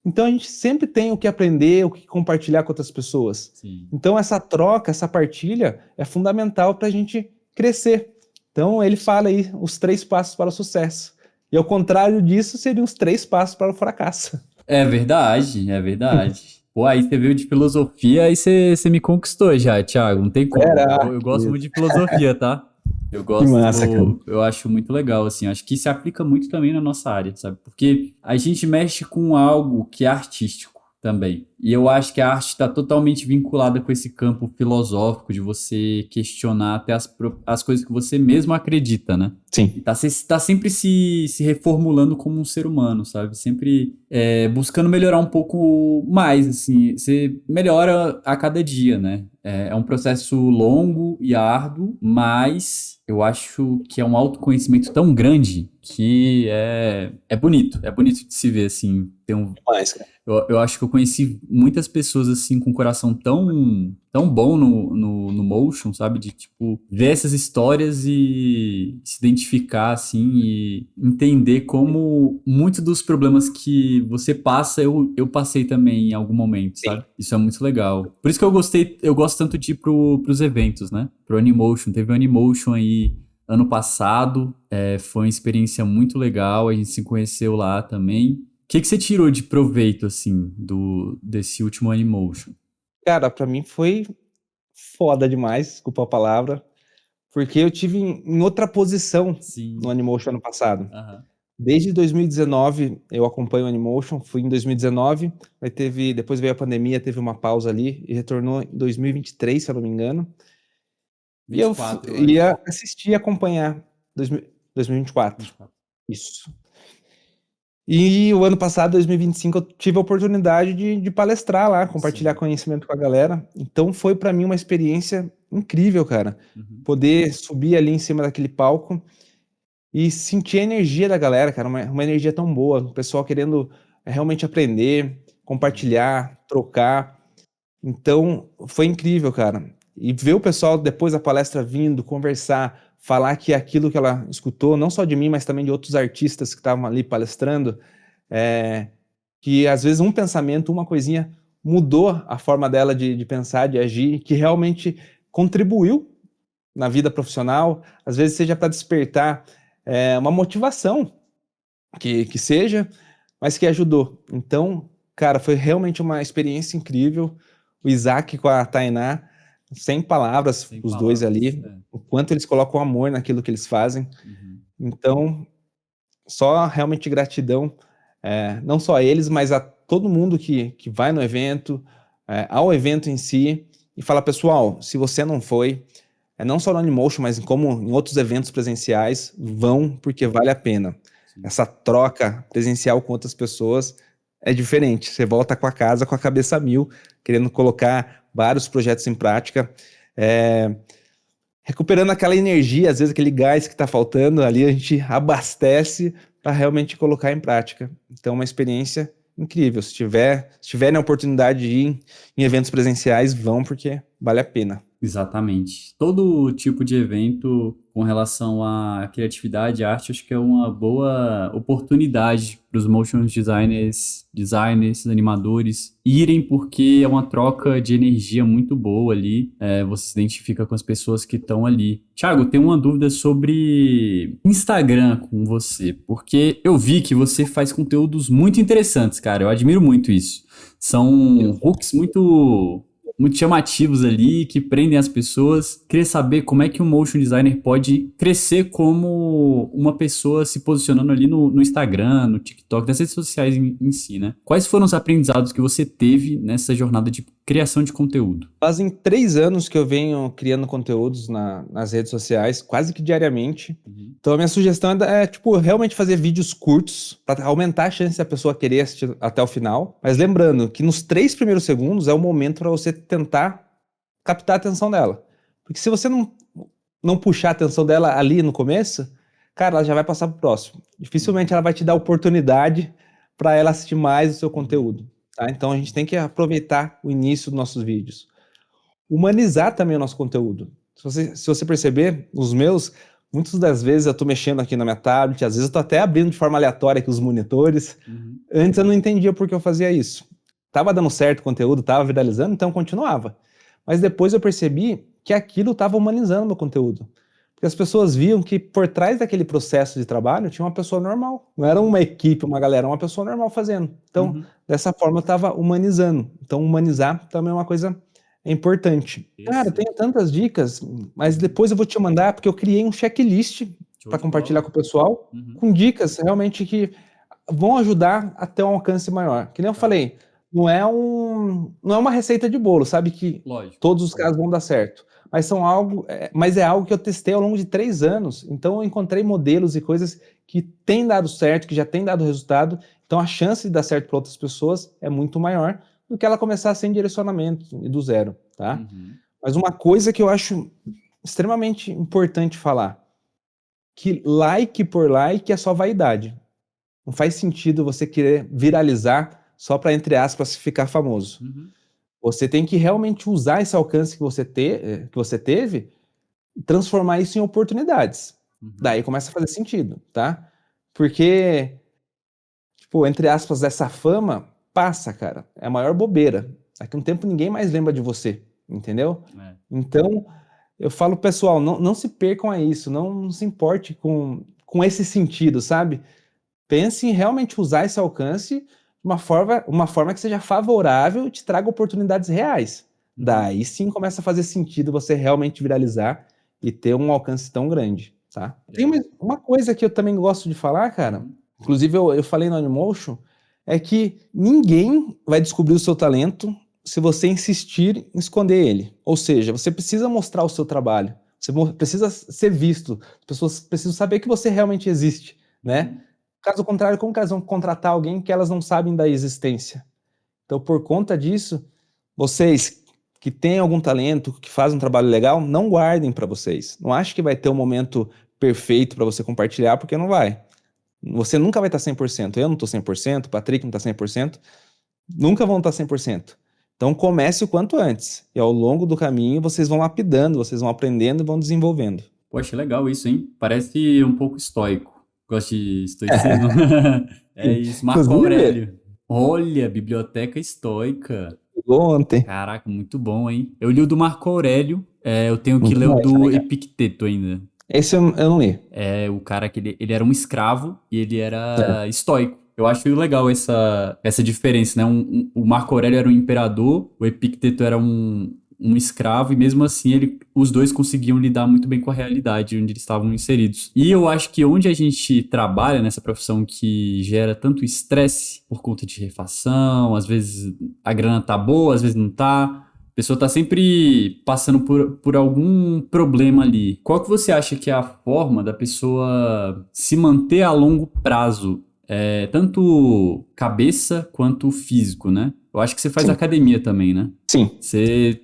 Então a gente sempre tem o que aprender, o que compartilhar com outras pessoas. Sim. Então essa troca, essa partilha é fundamental para a gente crescer. Então ele fala aí os 3 passos para o sucesso. E ao contrário disso, seriam os 3 passos para o fracasso. É verdade, é verdade. Pô, aí você veio de filosofia, aí você me conquistou já, Thiago. Não tem como. Era, Eu gosto muito de filosofia, tá? Eu que massa, cara. gosto, eu acho muito legal, assim. Acho que se aplica muito também na nossa área, sabe? Porque a gente mexe com algo que é artístico também. E eu acho que a arte está totalmente vinculada com esse campo filosófico de você questionar até as coisas que você mesmo acredita, né? E Sim. tá sempre se reformulando como um ser humano, sabe? Sempre buscando melhorar um pouco mais, assim. Você melhora a cada dia, né? É um processo longo e árduo, mas eu acho que é um autoconhecimento tão grande que é bonito. É bonito de se ver, assim. Mais, cara. Eu acho que eu conheci muitas pessoas assim com um coração tão bom no motion, sabe? De tipo ver essas histórias e se identificar assim e entender como muitos dos problemas que você passa eu passei também em algum momento, sabe? Isso é muito legal. Por isso que eu gosto tanto de ir pros eventos, né? Pro Animotion. Teve o Animotion aí ano passado, foi uma experiência muito legal. A gente se conheceu lá também. O que você tirou de proveito, assim, desse último Animotion? Cara, pra mim foi foda demais, desculpa a palavra, porque eu tive em outra posição no Sim. Animotion ano passado. Aham. Desde 2019 eu acompanho o Animotion, fui em 2019, aí depois veio a pandemia, teve uma pausa ali e retornou em 2023, se eu não me engano. E eu 24, eu acho. ia assistir e acompanhar 2024. 24. Isso. E o ano passado, 2025, eu tive a oportunidade de palestrar lá, compartilhar Sim. conhecimento com a galera. Então foi para mim uma experiência incrível, cara. Uhum. Poder subir ali em cima daquele palco e sentir a energia da galera, cara, uma energia tão boa, o pessoal querendo realmente aprender, Uhum. compartilhar, trocar. Então, foi incrível, cara. E ver o pessoal depois da palestra vindo, conversar, falar que aquilo que ela escutou, não só de mim, mas também de outros artistas que estavam ali palestrando, é, que às vezes um pensamento, uma coisinha mudou a forma dela de pensar, de agir, que realmente contribuiu na vida profissional, às vezes seja para despertar uma motivação que seja, mas que ajudou. Então, cara, foi realmente uma experiência incrível. O Isaac com a Tainá, sem palavras, Sem os dois palavras. ali, É. o quanto eles colocam amor naquilo que eles fazem. Uhum. Então, só realmente gratidão, não só a eles, mas a todo mundo que vai no evento, ao evento em si, e fala, pessoal, se você não foi, não só no Animotion, mas como em outros eventos presenciais, vão porque vale a pena. Sim. Essa troca presencial com outras pessoas é diferente. Você volta com a casa com a cabeça a mil, querendo colocar vários projetos em prática, é, recuperando aquela energia, às vezes aquele gás que está faltando ali, a gente abastece para realmente colocar em prática. Então, é uma experiência incrível. Se tiverem a oportunidade de ir em eventos presenciais, vão porque vale a pena. Exatamente. Todo tipo de evento com relação à criatividade e arte, acho que é uma boa oportunidade para os motion designers, animadores irem, porque é uma troca de energia muito boa ali. Você se identifica com as pessoas que estão ali. Thiago, tenho uma dúvida sobre Instagram com você, porque eu vi que você faz conteúdos muito interessantes, cara. Eu admiro muito isso. São hooks muito chamativos ali, que prendem as pessoas. Queria saber como é que um motion designer pode crescer como uma pessoa se posicionando ali no Instagram, no TikTok, nas redes sociais em si, né? Quais foram os aprendizados que você teve nessa jornada de criação de conteúdo? Fazem 3 anos que eu venho criando conteúdos nas redes sociais, quase que diariamente. Uhum. Então, a minha sugestão tipo, realmente fazer vídeos curtos para aumentar a chance da pessoa querer assistir até o final. Mas lembrando que nos 3 primeiros segundos é o momento para você tentar captar a atenção dela. Porque se você não puxar a atenção dela ali no começo, cara, ela já vai passar pro próximo. Dificilmente Uhum. ela vai te dar oportunidade para ela assistir mais o seu Uhum. conteúdo. Tá? Então a gente tem que aproveitar o início dos nossos vídeos. Humanizar também o nosso conteúdo. Se você perceber, os meus, muitas das vezes eu estou mexendo aqui na minha tablet, às vezes eu estou até abrindo de forma aleatória aqui os monitores. Uhum. Antes eu não entendia por que eu fazia isso. Tava dando certo o conteúdo, tava viralizando, então continuava. Mas depois eu percebi que aquilo estava humanizando meu conteúdo. Porque as pessoas viam que por trás daquele processo de trabalho tinha uma pessoa normal. Não era Uhum. uma equipe, uma galera, uma pessoa normal fazendo. Então, Uhum. dessa forma eu estava humanizando. Então, humanizar também é uma coisa importante. Cara, eu tenho Interessante. tantas dicas, mas Uhum. depois eu vou te mandar, porque eu criei um checklist Show para de compartilhar bola. com o pessoal, Uhum. com dicas realmente que vão ajudar a ter um alcance maior. Que nem eu Tá. falei, não é uma receita de bolo, sabe que Lógico. todos os casos vão dar certo. Mas é algo que eu testei ao longo de 3 anos. Então eu encontrei modelos e coisas que têm dado certo, que já têm dado resultado. Então a chance de dar certo para outras pessoas é muito maior do que ela começar sem direcionamento e do zero, tá? Uhum. Mas uma coisa que eu acho extremamente importante falar, que like por like é só vaidade. Não faz sentido você querer viralizar só para, entre aspas, ficar famoso. Uhum. Você tem que realmente usar esse alcance que você teve e transformar isso em oportunidades. Uhum. Daí começa a fazer sentido, tá? Porque, tipo, entre aspas, essa fama passa, cara. É a maior bobeira. Daqui a um tempo ninguém mais lembra de você, entendeu? É. Então, eu falo, pessoal, não se percam a isso, não se importe com esse sentido, sabe? Pense em realmente usar esse alcance de uma forma que seja favorável e te traga oportunidades reais. Uhum. Daí sim começa a fazer sentido você realmente viralizar e ter um alcance tão grande, tá? Tem É. uma coisa que eu também gosto de falar, cara, Uhum. inclusive eu falei no Animotion, é que ninguém vai descobrir o seu talento se você insistir em esconder ele. Ou seja, você precisa mostrar o seu trabalho, você precisa ser visto, as pessoas precisam saber que você realmente existe, né? Uhum. Caso contrário, como que elas vão contratar alguém que elas não sabem da existência? Então, por conta disso, vocês que têm algum talento, que fazem um trabalho legal, não guardem para vocês. Não acho que vai ter um momento perfeito para você compartilhar, porque não vai. Você nunca vai estar 100%. Eu não estou 100%, o Patrick não está 100%. Nunca vão estar 100%. Então comece o quanto antes. E ao longo do caminho vocês vão lapidando, vocês vão aprendendo e vão desenvolvendo. Poxa, legal isso, hein? Parece um pouco estoico. Gosto de estoicismo. É isso, Marco Inclusive, Aurélio. Olha, Biblioteca Estoica. chegou ontem. Caraca, muito bom, hein? Eu li o do Marco Aurélio, eu tenho que Muito ler o bom, isso é do legal. Epicteto ainda. Esse eu não li. É o cara que ele era um escravo e ele É. era estoico. Eu acho legal essa diferença, né? O Marco Aurélio era um imperador, o Epicteto era um escravo, e mesmo assim os dois conseguiam lidar muito bem com a realidade onde eles estavam inseridos. E eu acho que onde a gente trabalha nessa profissão que gera tanto estresse por conta de refação, às vezes a grana tá boa, às vezes não tá. A pessoa tá sempre passando por algum problema ali. Qual que você acha que é a forma da pessoa se manter a longo prazo? Tanto cabeça quanto físico, né? Eu acho que você faz Sim, academia também, né? sim. Você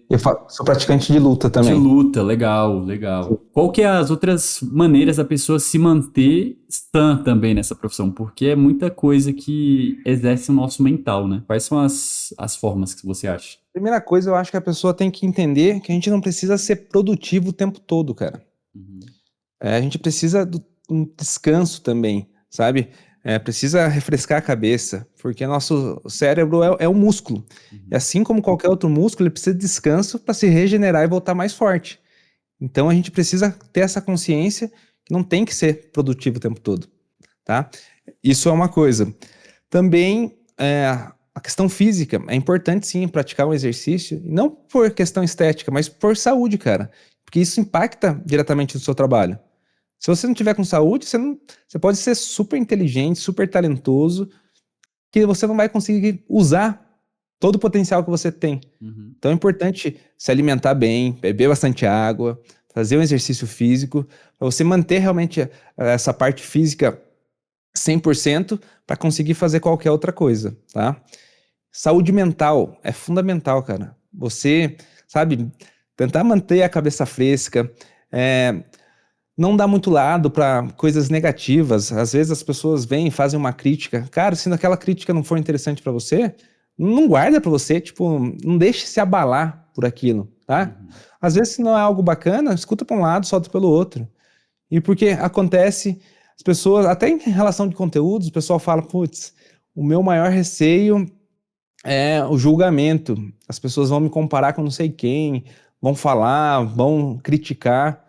Sou praticante de luta de também. luta, legal, legal. Qual que é as outras maneiras da pessoa se manter sã também nessa profissão? Porque é muita coisa que exerce o nosso mental, né? Quais são as formas que você acha? Primeira coisa, eu acho que a pessoa tem que entender que a gente não precisa ser produtivo o tempo todo, cara. Uhum, A gente precisa de um descanso também, sabe? Precisa refrescar a cabeça, porque nosso cérebro é um músculo. E uhum, assim como qualquer outro músculo, ele precisa de descanso para se regenerar e voltar mais forte. Então a gente precisa ter essa consciência que não tem que ser produtivo o tempo todo, tá? Isso é uma coisa. Também a questão física. É importante sim praticar um exercício, e não por questão estética, mas por saúde, cara. Porque isso impacta diretamente no seu trabalho. Se você não tiver com saúde, você pode ser super inteligente, super talentoso, que você não vai conseguir usar todo o potencial que você tem. uhum. Então é importante se alimentar bem, beber bastante água, fazer um exercício físico, para você manter realmente essa parte física 100% para conseguir fazer qualquer outra coisa, tá? Saúde mental é fundamental, cara. Você, sabe, tentar manter a cabeça fresca, é, não dá muito lado para coisas negativas. Às vezes as pessoas vêm e fazem uma crítica. Cara, se aquela crítica não for interessante para você, não guarda para você, tipo, não deixe se abalar por aquilo, tá? Uhum. Às vezes se não é algo bacana, escuta para um lado, solta pelo outro. E porque acontece, as pessoas, até em relação de conteúdos, o pessoal fala, putz, o meu maior receio é o julgamento. As pessoas vão me comparar com não sei quem, vão falar, vão criticar.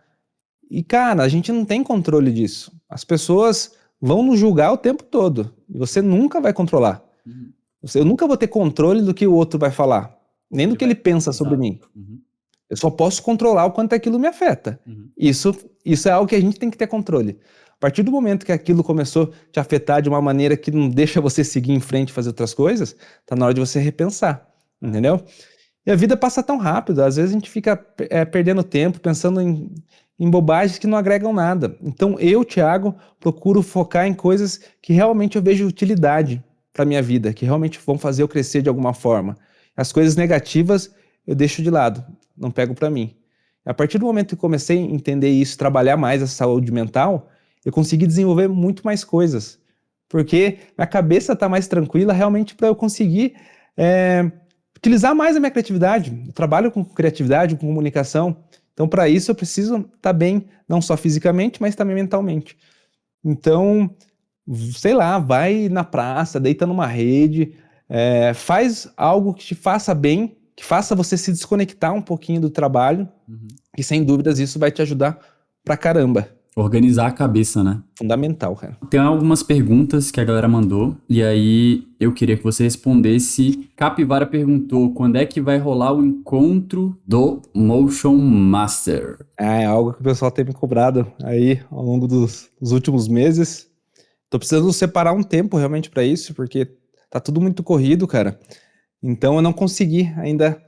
E, cara, a gente não tem controle disso. As pessoas vão nos julgar o tempo todo. E você nunca vai controlar. Uhum. Eu nunca vou ter controle do que o outro vai falar, O nem que do ele que vai. ele pensa sobre Exato. mim. Uhum, Eu só posso controlar o quanto aquilo me afeta. uhum. Isso é algo que a gente tem que ter controle. A partir do momento que aquilo começou a te afetar de uma maneira que não deixa você seguir em frente e fazer outras coisas, tá na hora de você repensar, É. entendeu? E a vida passa tão rápido, às vezes a gente fica perdendo tempo pensando em bobagens que não agregam nada. Então eu, Thiago, procuro focar em coisas que realmente eu vejo utilidade para minha vida, que realmente vão fazer eu crescer de alguma forma. As coisas negativas eu deixo de lado, não pego para mim. A partir do momento que comecei a entender isso, trabalhar mais a saúde mental, eu consegui desenvolver muito mais coisas, porque minha cabeça está mais tranquila realmente para eu conseguir é, utilizar mais a minha criatividade. Eu trabalho com criatividade, com comunicação. Então, para isso, eu preciso estar bem, não só fisicamente, mas também mentalmente. Então, sei lá, vai na praça, deita numa rede, faz algo que te faça bem, que faça você se desconectar um pouquinho do trabalho, Uhum. e sem dúvidas isso vai te ajudar pra caramba. Organizar a cabeça, né? Fundamental, cara. Tem algumas perguntas que a galera mandou, e aí eu queria que você respondesse. Capivara perguntou: quando é que vai rolar o encontro do Motion Master? É algo que o pessoal tem me cobrado aí ao longo dos últimos meses. Tô precisando separar um tempo realmente para isso, porque tá tudo muito corrido, cara. Então eu não consegui ainda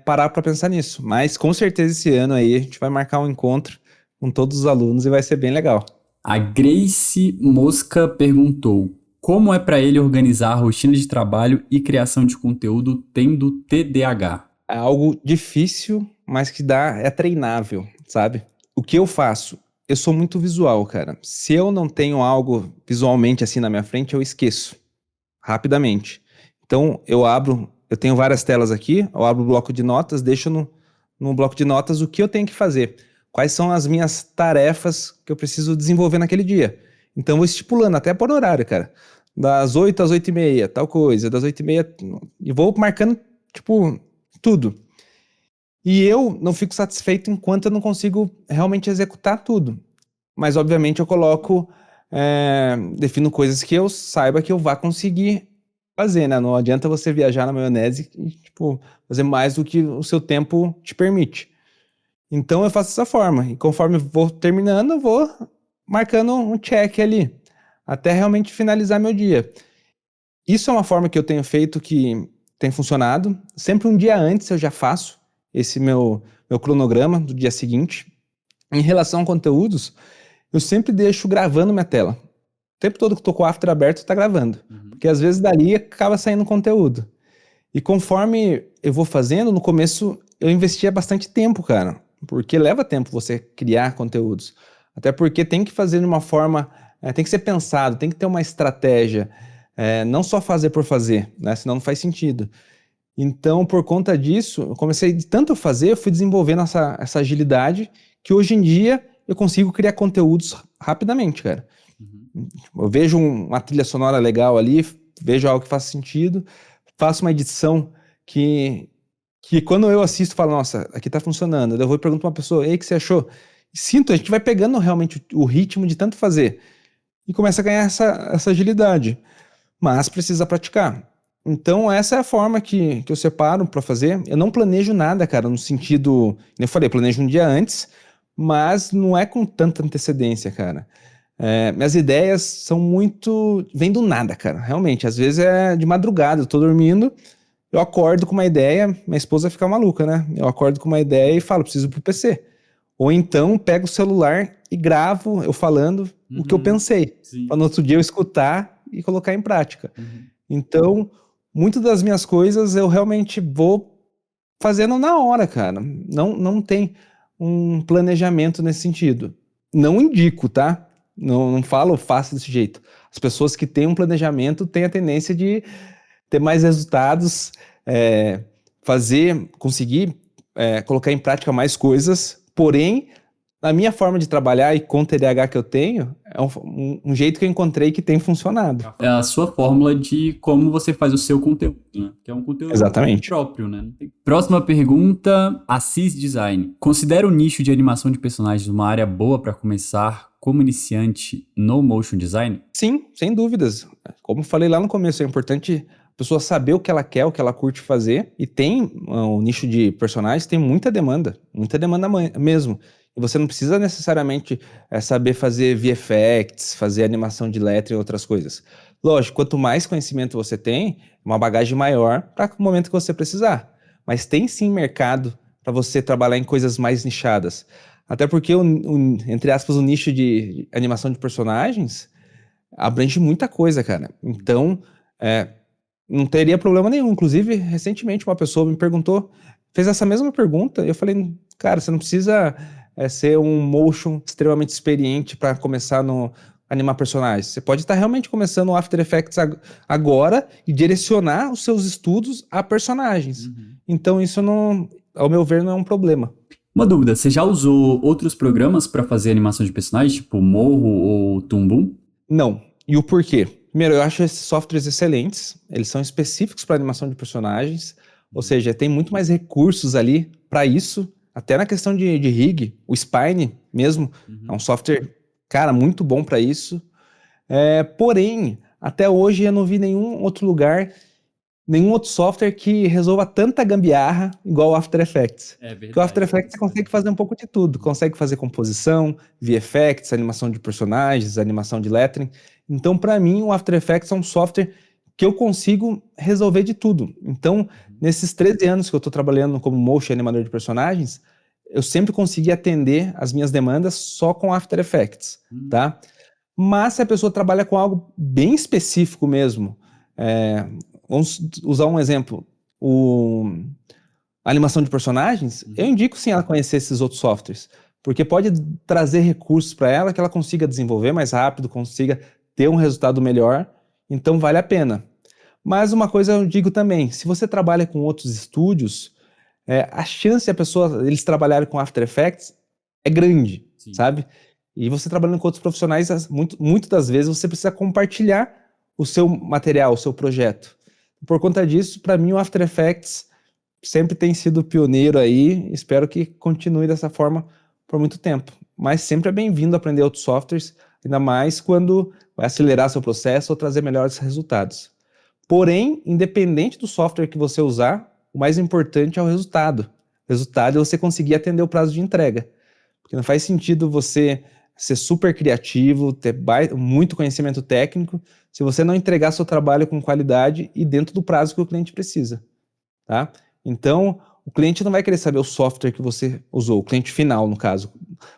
parar para pensar nisso. Mas com certeza esse ano aí a gente vai marcar um encontro com todos os alunos e vai ser bem legal. A Grace Mosca perguntou: como é para ele organizar a rotina de trabalho e criação de conteúdo tendo TDAH? É algo difícil, mas que é treinável, sabe? O que eu faço? Eu sou muito visual, cara. Se eu não tenho algo visualmente assim na minha frente, eu esqueço rapidamente. Então, eu tenho várias telas aqui, eu abro o bloco de notas, deixo no bloco de notas o que eu tenho que fazer. Quais são as minhas tarefas que eu preciso desenvolver naquele dia. Então, eu vou estipulando até por horário, cara. Das 8 às 8h30, tal coisa. Das 8h30, e vou marcando, tipo, tudo. E eu não fico satisfeito enquanto eu não consigo realmente executar tudo. Mas, obviamente, eu defino coisas que eu saiba que eu vá conseguir fazer, né? Não adianta você viajar na maionese e, tipo, fazer mais do que o seu tempo te permite. Então, eu faço dessa forma. E conforme vou terminando, eu vou marcando um check ali, até realmente finalizar meu dia. Isso é uma forma que eu tenho feito que tem funcionado. Sempre um dia antes eu já faço esse meu cronograma do dia seguinte. Em relação a conteúdos, eu sempre deixo gravando minha tela. O tempo todo que eu tô com o After aberto, tá gravando. Porque às vezes dali acaba saindo conteúdo. E conforme eu vou fazendo, no começo eu investia bastante tempo, cara. Porque leva tempo você criar conteúdos. Até porque tem que fazer de uma forma, tem que ser pensado, tem que ter uma estratégia. Não só fazer por fazer, né? Senão não faz sentido. Então, por conta disso, eu comecei de tanto fazer, eu fui desenvolvendo essa agilidade que hoje em dia eu consigo criar conteúdos rapidamente, cara. Eu vejo uma trilha sonora legal ali, vejo algo que faz sentido, faço uma edição que quando eu assisto, falo, nossa, aqui tá funcionando. Daí eu vou e pergunto pra uma pessoa, ei, o que você achou? A gente vai pegando realmente o ritmo de tanto fazer e começa a ganhar essa agilidade, mas precisa praticar. Então, essa é a forma que eu separo para fazer. Eu não planejo nada, cara, no sentido. Como eu falei, planejo um dia antes, mas não é com tanta antecedência, cara. Minhas ideias são muito. Vem do nada, cara. Realmente. Às vezes é de madrugada, eu tô dormindo, eu acordo com uma ideia, minha esposa fica maluca, né? Eu acordo com uma ideia e falo, preciso ir pro PC. Ou então pego o celular e gravo eu falando o que eu pensei, para no outro dia eu escutar e colocar em prática. Então, muitas das minhas coisas eu realmente vou fazendo na hora, cara. Não tem um planejamento nesse sentido. Não indico, tá? Não falo, faça desse jeito. As pessoas que têm um planejamento têm a tendência de ter mais resultados, conseguir colocar em prática mais coisas, porém, na minha forma de trabalhar e com o TDAH que eu tenho, é um jeito que eu encontrei que tem funcionado. É a sua fórmula de como você faz o seu conteúdo, né? Que é um conteúdo Exatamente. próprio, né? Próxima pergunta, Assis Design. Considera o nicho de animação de personagens uma área boa para começar como iniciante no motion design? Sim, sem dúvidas. Como eu falei lá no começo, é importante a pessoa saber o que ela quer, o que ela curte fazer, e tem o nicho de personagens, tem muita demanda mesmo. E você não precisa necessariamente saber fazer VFX, fazer animação de letra e outras coisas. Lógico, quanto mais conhecimento você tem, uma bagagem maior para o momento que você precisar. Mas tem sim mercado para você trabalhar em coisas mais nichadas. Até porque, entre aspas, o nicho de animação de personagens abrange muita coisa, cara. Então, não teria problema nenhum. Inclusive, recentemente uma pessoa me perguntou, fez essa mesma pergunta, e eu falei, cara, você não precisa ser um motion extremamente experiente para começar no animar personagens. Você pode estar realmente começando o After Effects agora e direcionar os seus estudos a personagens. Então, isso não, ao meu ver, não é um problema. Uma dúvida, você já usou outros programas para fazer animação de personagens, tipo Morro ou Tumbum? Não. E o porquê? Primeiro, eu acho esses softwares excelentes. Eles são específicos para animação de personagens. Ou seja, tem muito mais recursos ali para isso. Até na questão de rig, o Spine mesmo é um software, cara, muito bom para isso. Porém, até hoje eu não vi nenhum outro lugar, nenhum outro software que resolva tanta gambiarra igual o After Effects. Porque o After Effects você consegue fazer um pouco de tudo. Consegue fazer composição, VFX, animação de personagens, animação de lettering. Então, para mim, o After Effects é um software que eu consigo resolver de tudo. Então, nesses 13 anos que eu estou trabalhando como motion animador de personagens, eu sempre consegui atender as minhas demandas só com After Effects, tá? Mas se a pessoa trabalha com algo bem específico mesmo, vamos usar um exemplo, a animação de personagens, eu indico sim ela conhecer esses outros softwares, porque pode trazer recursos para ela que ela consiga desenvolver mais rápido, consiga ter um resultado melhor, então vale a pena. Mas uma coisa eu digo também, se você trabalha com outros estúdios, a chance de eles trabalharem com After Effects é grande, Sim. sabe? E você trabalhando com outros profissionais, muito das vezes você precisa compartilhar o seu material, o seu projeto. Por conta disso, para mim o After Effects sempre tem sido pioneiro aí, espero que continue dessa forma por muito tempo. Mas sempre é bem-vindo aprender outros softwares, ainda mais quando vai acelerar seu processo ou trazer melhores resultados. Porém, independente do software que você usar, o mais importante é o resultado. O resultado é você conseguir atender o prazo de entrega. Porque não faz sentido você ser super criativo, ter muito conhecimento técnico, se você não entregar seu trabalho com qualidade e dentro do prazo que o cliente precisa, tá? Então, o cliente não vai querer saber o software que você usou, o cliente final, no caso.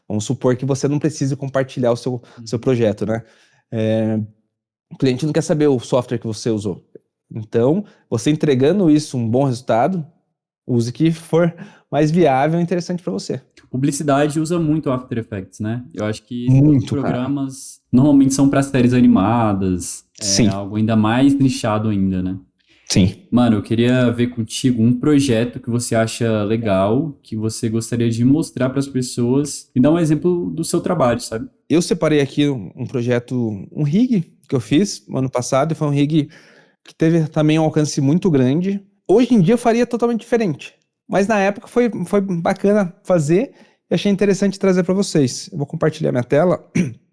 Vamos supor que você não precise compartilhar o seu projeto, né? O cliente não quer saber o software que você usou. Então, você entregando isso, um bom resultado, use o que for mais viável e interessante para você. Publicidade usa muito After Effects, né? Eu acho que os Muito, cara. programas normalmente são para séries animadas, Sim, algo ainda mais nichado ainda, né? sim. Mano, eu queria ver contigo um projeto que você acha legal, que você gostaria de mostrar para as pessoas e dar um exemplo do seu trabalho, sabe? Eu separei aqui um projeto, um rig que eu fiz no ano passado, e foi um rig que teve também um alcance muito grande. Hoje em dia eu faria totalmente diferente, mas na época foi bacana fazer e achei interessante trazer para vocês. Eu vou compartilhar minha tela.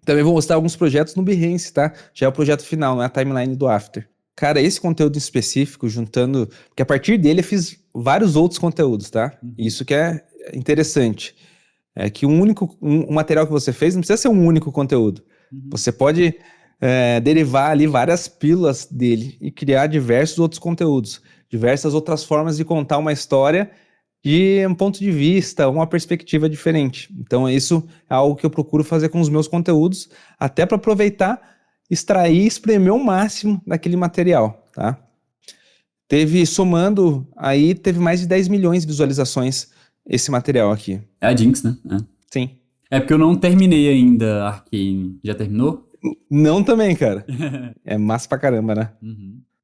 Também vou mostrar alguns projetos no Behance, tá? Já é o projeto final, não é a timeline do After. Cara, esse conteúdo em específico, juntando... Porque a partir dele eu fiz vários outros conteúdos, tá? Isso que é interessante. É que um material que você fez não precisa ser um único conteúdo. Você pode derivar ali várias pílulas dele e criar diversos outros conteúdos, diversas outras formas de contar uma história de um ponto de vista, uma perspectiva diferente. Então, isso é algo que eu procuro fazer com os meus conteúdos, até para aproveitar, extrair e espremer o máximo daquele material, tá? Somando aí, teve mais de 10 milhões de visualizações esse material aqui. É a Jinx, né? Sim. É porque eu não terminei ainda Arcane. Já terminou? Não também, cara. É massa pra caramba, né?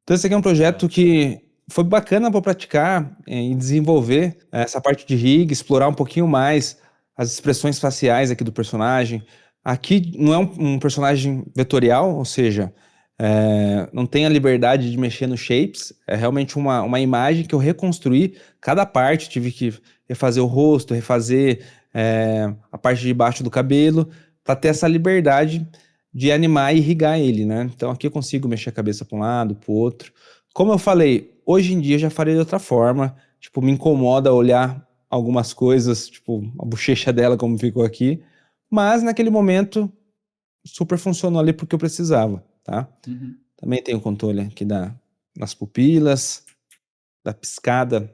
Então esse aqui é um projeto que foi bacana para praticar e desenvolver essa parte de rig, explorar um pouquinho mais as expressões faciais aqui do personagem. Aqui não é um personagem vetorial, ou seja, não tem a liberdade de mexer nos shapes, é realmente uma imagem que eu reconstruí cada parte, tive que refazer o rosto, refazer a parte de baixo do cabelo, para ter essa liberdade de animar e irrigar ele, né? Então aqui eu consigo mexer a cabeça para um lado, para o outro. Como eu falei, hoje em dia eu já faria de outra forma, tipo, me incomoda olhar algumas coisas, tipo, a bochecha dela como ficou aqui, mas naquele momento super funcionou ali porque eu precisava, tá? Também tem o controle aqui das pupilas, da piscada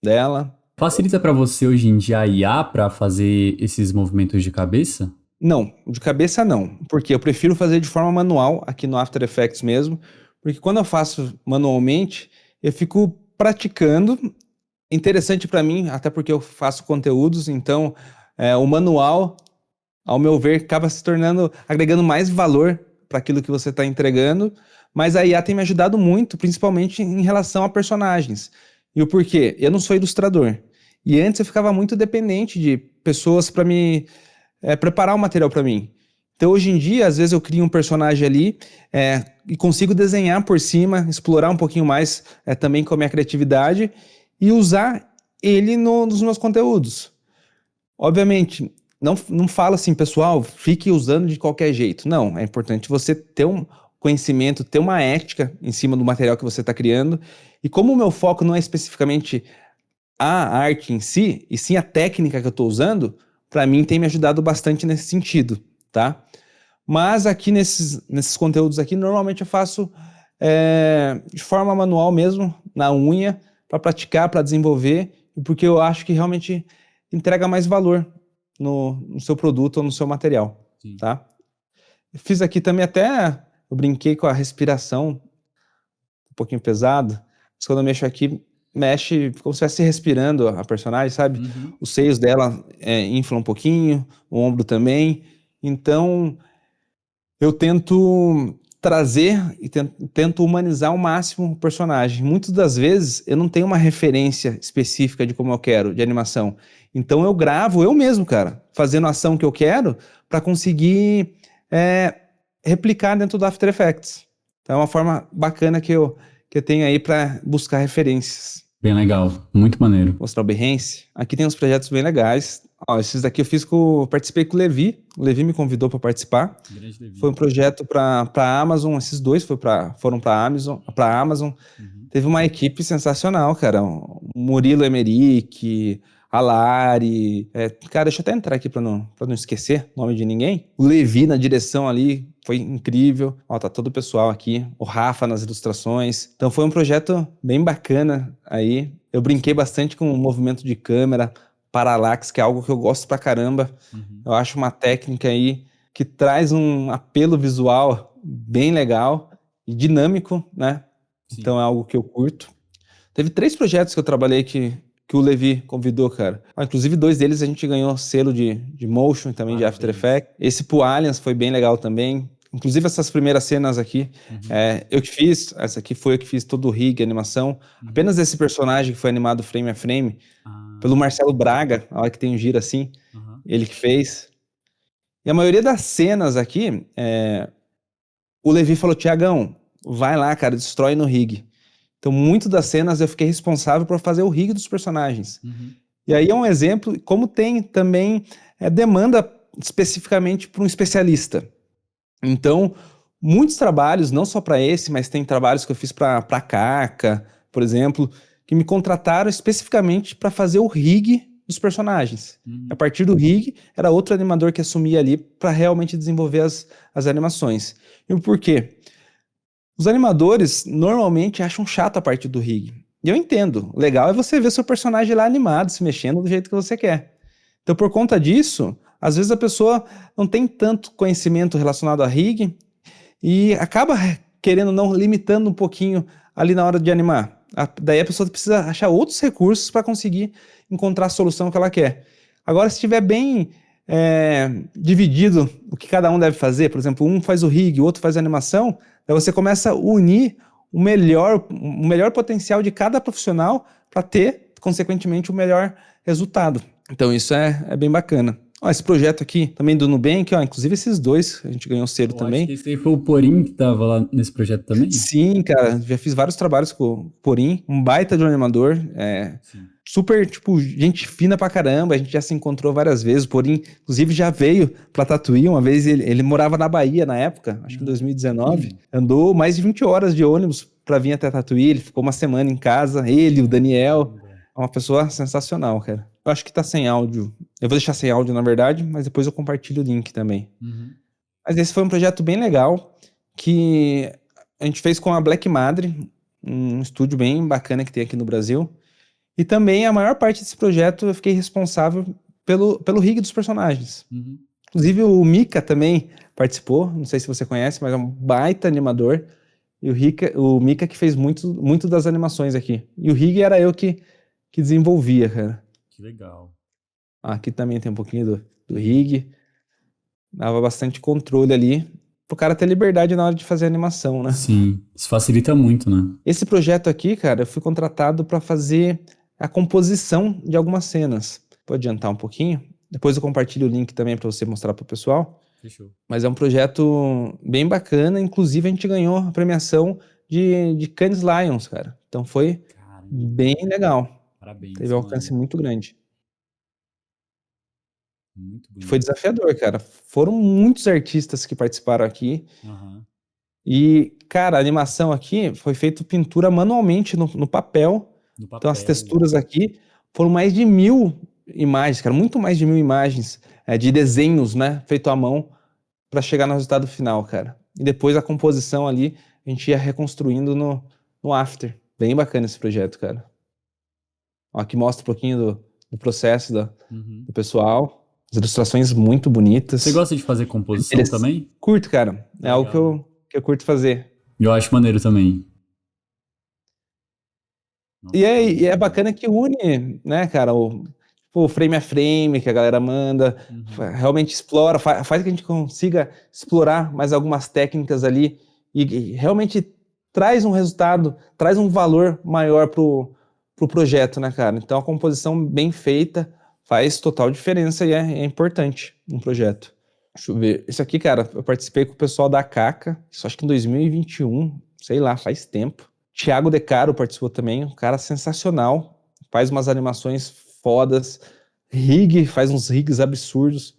dela. Facilita para você hoje em dia a IA para fazer esses movimentos de cabeça? Não, de cabeça não, porque eu prefiro fazer de forma manual aqui no After Effects mesmo, porque quando eu faço manualmente, eu fico praticando. Interessante para mim, até porque eu faço conteúdos, então o manual, ao meu ver, acaba se tornando, agregando mais valor para aquilo que você está entregando, mas a IA tem me ajudado muito, principalmente em relação a personagens. E o porquê? Eu não sou ilustrador. E antes eu ficava muito dependente de pessoas para me preparar o material para mim. Então, hoje em dia, às vezes eu crio um personagem ali e consigo desenhar por cima, explorar um pouquinho mais também com a minha criatividade e usar ele nos meus conteúdos. Obviamente, não falo assim, pessoal, fique usando de qualquer jeito. Não, é importante você ter um conhecimento, ter uma ética em cima do material que você está criando. E como o meu foco não é especificamente a arte em si, e sim a técnica que eu estou usando, para mim tem me ajudado bastante nesse sentido, tá? Mas aqui nesses conteúdos aqui, normalmente eu faço de forma manual mesmo, na unha, para praticar, para desenvolver, porque eu acho que realmente entrega mais valor no seu produto ou no seu material, Sim. tá? Eu fiz aqui também até, eu brinquei com a respiração, um pouquinho pesado, mas quando eu mexo aqui, mexe como se estivesse respirando a personagem, sabe? Uhum. Os seios dela inflam um pouquinho, o ombro também, então eu tento trazer e tento humanizar ao máximo o personagem. Muitas das vezes eu não tenho uma referência específica de como eu quero, de animação. Então eu gravo eu mesmo, cara, fazendo a ação que eu quero para conseguir é, replicar dentro do After Effects. Então é uma forma bacana que eu tenho aí para buscar referências. Bem legal, muito maneiro. Mostrar o Behance. Aqui tem uns projetos bem legais. Ó, esses daqui eu participei com o Levi. O Levi me convidou para participar. Grande Levi. Foi um projeto para Amazon, esses dois foram para Amazon. Uhum. Teve uma equipe sensacional, cara. O Murilo Emerick, a Lari. Cara, deixa eu até entrar aqui para não esquecer o nome de ninguém. O Levi na direção ali foi incrível. Ó, tá todo o pessoal aqui. O Rafa nas ilustrações. Então foi um projeto bem bacana aí. Eu brinquei bastante com o movimento de câmera, parallax, que é algo que eu gosto pra caramba. Uhum. Eu acho uma técnica aí que traz um apelo visual bem legal e dinâmico, né? Sim. Então é algo que eu curto. Teve 3 projetos que eu trabalhei que o Levi convidou, cara. Inclusive 2 deles a gente ganhou selo de motion e também de After Parabéns. Effects. Esse pro Aliens foi bem legal também. Inclusive essas primeiras cenas aqui, Uhum. eu que fiz. Essa aqui foi eu que fiz todo o rig, a animação. Uhum. Apenas esse personagem que foi animado frame a frame pelo Marcelo Braga, a hora que tem um giro assim, Uhum. ele que fez. E a maioria das cenas aqui, o Levi falou, Tiagão, vai lá, cara, destrói no rig. Então, muitas das cenas eu fiquei responsável por fazer o rig dos personagens. Uhum. E aí é um exemplo, como tem também demanda especificamente para um especialista. Então, muitos trabalhos, não só para esse, mas tem trabalhos que eu fiz para a Caca, por exemplo, que me contrataram especificamente para fazer o rig dos personagens. Uhum. A partir do rig, era outro animador que assumia ali para realmente desenvolver as animações. E o porquê? Os animadores normalmente acham chato a parte do rig. E eu entendo. O legal é você ver seu personagem lá animado, se mexendo do jeito que você quer. Então, por conta disso, às vezes a pessoa não tem tanto conhecimento relacionado a rig e acaba querendo não limitando um pouquinho ali na hora de animar. Daí a pessoa precisa achar outros recursos para conseguir encontrar a solução que ela quer. Agora, se estiver bem dividido o que cada um deve fazer, por exemplo, um faz o rig, o outro faz a animação, daí você começa a unir o melhor potencial de cada profissional para ter, consequentemente, o melhor resultado. Então isso é bem bacana. Ó, esse projeto aqui também do Nubank, ó, inclusive esses dois, a gente ganhou selo também. Acho que esse aí foi o Porim que tava lá nesse projeto também? Sim, cara, já fiz vários trabalhos com o Porim, um baita de um animador, super, tipo, gente fina pra caramba, a gente já se encontrou várias vezes, o Porim, inclusive, já veio pra Tatuí, uma vez ele morava na Bahia na época, acho que em 2019, andou mais de 20 horas de ônibus pra vir até Tatuí, ele ficou uma semana em casa, ele, o Daniel, é uma pessoa sensacional, cara. Eu acho que tá sem áudio, eu vou deixar sem áudio, na verdade, mas depois eu compartilho o link também. Uhum. Mas esse foi um projeto bem legal, que a gente fez com a Black Madre, um estúdio bem bacana que tem aqui no Brasil. E também a maior parte desse projeto eu fiquei responsável pelo rig dos personagens. Uhum. Inclusive o Mika também participou, não sei se você conhece, mas é um baita animador. E o Mika que fez muito das animações aqui. E o rig era eu que desenvolvia, cara. Que legal. Aqui também tem um pouquinho do rig. Dava bastante controle ali pro cara ter liberdade na hora de fazer a animação, né? Sim, isso facilita muito, né? Esse projeto aqui, cara, eu fui contratado para fazer a composição de algumas cenas. Vou adiantar um pouquinho. Depois eu compartilho o link também para você mostrar pro pessoal. Fechou. Mas é um projeto bem bacana. Inclusive, a gente ganhou a premiação de Cannes Lions, cara. Então foi Caramba, bem legal. parabéns, Teve um alcance mano. muito grande. Muito Foi bonito. desafiador, cara. Foram muitos artistas que participaram aqui. Aham. E, cara, a animação aqui foi feita pintura manualmente no papel. No Então, as papel. texturas aqui foram mais de 1000 imagens, cara, muito mais de 1000 imagens de desenhos, né, feito à mão para chegar no resultado final, cara. E depois a composição ali, a gente ia reconstruindo no After. Bem bacana esse projeto, cara. Ó, aqui mostra um pouquinho do processo Uhum. do pessoal. As ilustrações muito bonitas. Você gosta de fazer composição Eles também? curto, cara. É algo Legal. que eu curto fazer. Eu acho maneiro também. Nossa, tá E muito é bom. bacana que une, né, cara, o frame a frame que a galera manda, Uhum. realmente explora, faz que a gente consiga explorar mais algumas técnicas ali e realmente traz um resultado, traz um valor maior pro projeto, né, cara? Então a composição bem feita faz total diferença e é importante no projeto. Deixa eu ver. Isso aqui, cara, eu participei com o pessoal da Caca, isso acho que em 2021, sei lá, faz tempo. Thiago De Caro participou também, um cara sensacional, faz umas animações fodas, faz uns rigs absurdos,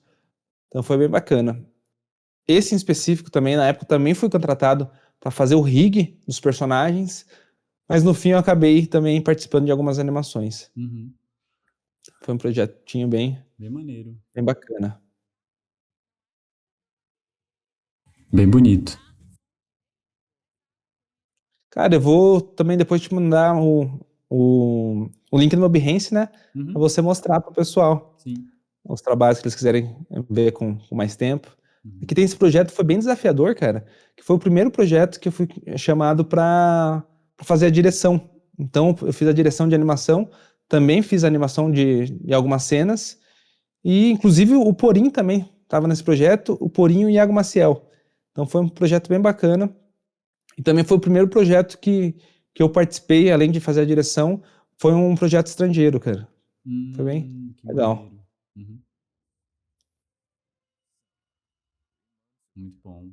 então foi bem bacana. Esse em específico também, na época, também fui contratado para fazer o rig dos personagens, mas no fim eu acabei também participando de algumas animações. Uhum. Foi um projetinho Bem maneiro. bem bacana. Bem bonito. Cara, eu vou também depois te mandar o link do meu Behance, né? Pra Uhum. você mostrar pro pessoal Sim. os trabalhos que eles quiserem ver com mais tempo. Uhum. Aqui tem esse projeto, foi bem desafiador, cara, que foi o primeiro projeto que eu fui chamado para fazer a direção. Então, eu fiz a direção de animação, também fiz a animação de algumas cenas, e inclusive o Porim também estava nesse projeto, o Porim e o Iago Maciel. Então, foi um projeto bem bacana. E também foi o primeiro projeto que eu participei, além de fazer a direção, foi um projeto estrangeiro, cara. Foi bem Que legal. maneiro. Uhum. Muito bom.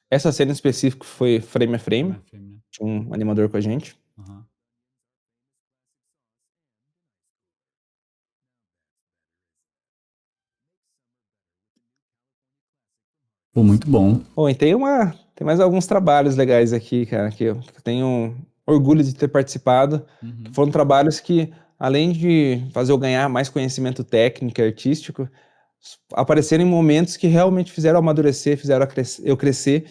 Essa cena em específico foi frame a frame, Frame a frame, né? tinha um animador com a gente. Aham. Pô, muito bom. Bom, e tem mais alguns trabalhos legais aqui, cara, que eu tenho orgulho de ter participado, que Uhum. foram trabalhos que, além de fazer eu ganhar mais conhecimento técnico e artístico, apareceram em momentos que realmente fizeram eu amadurecer, fizeram eu crescer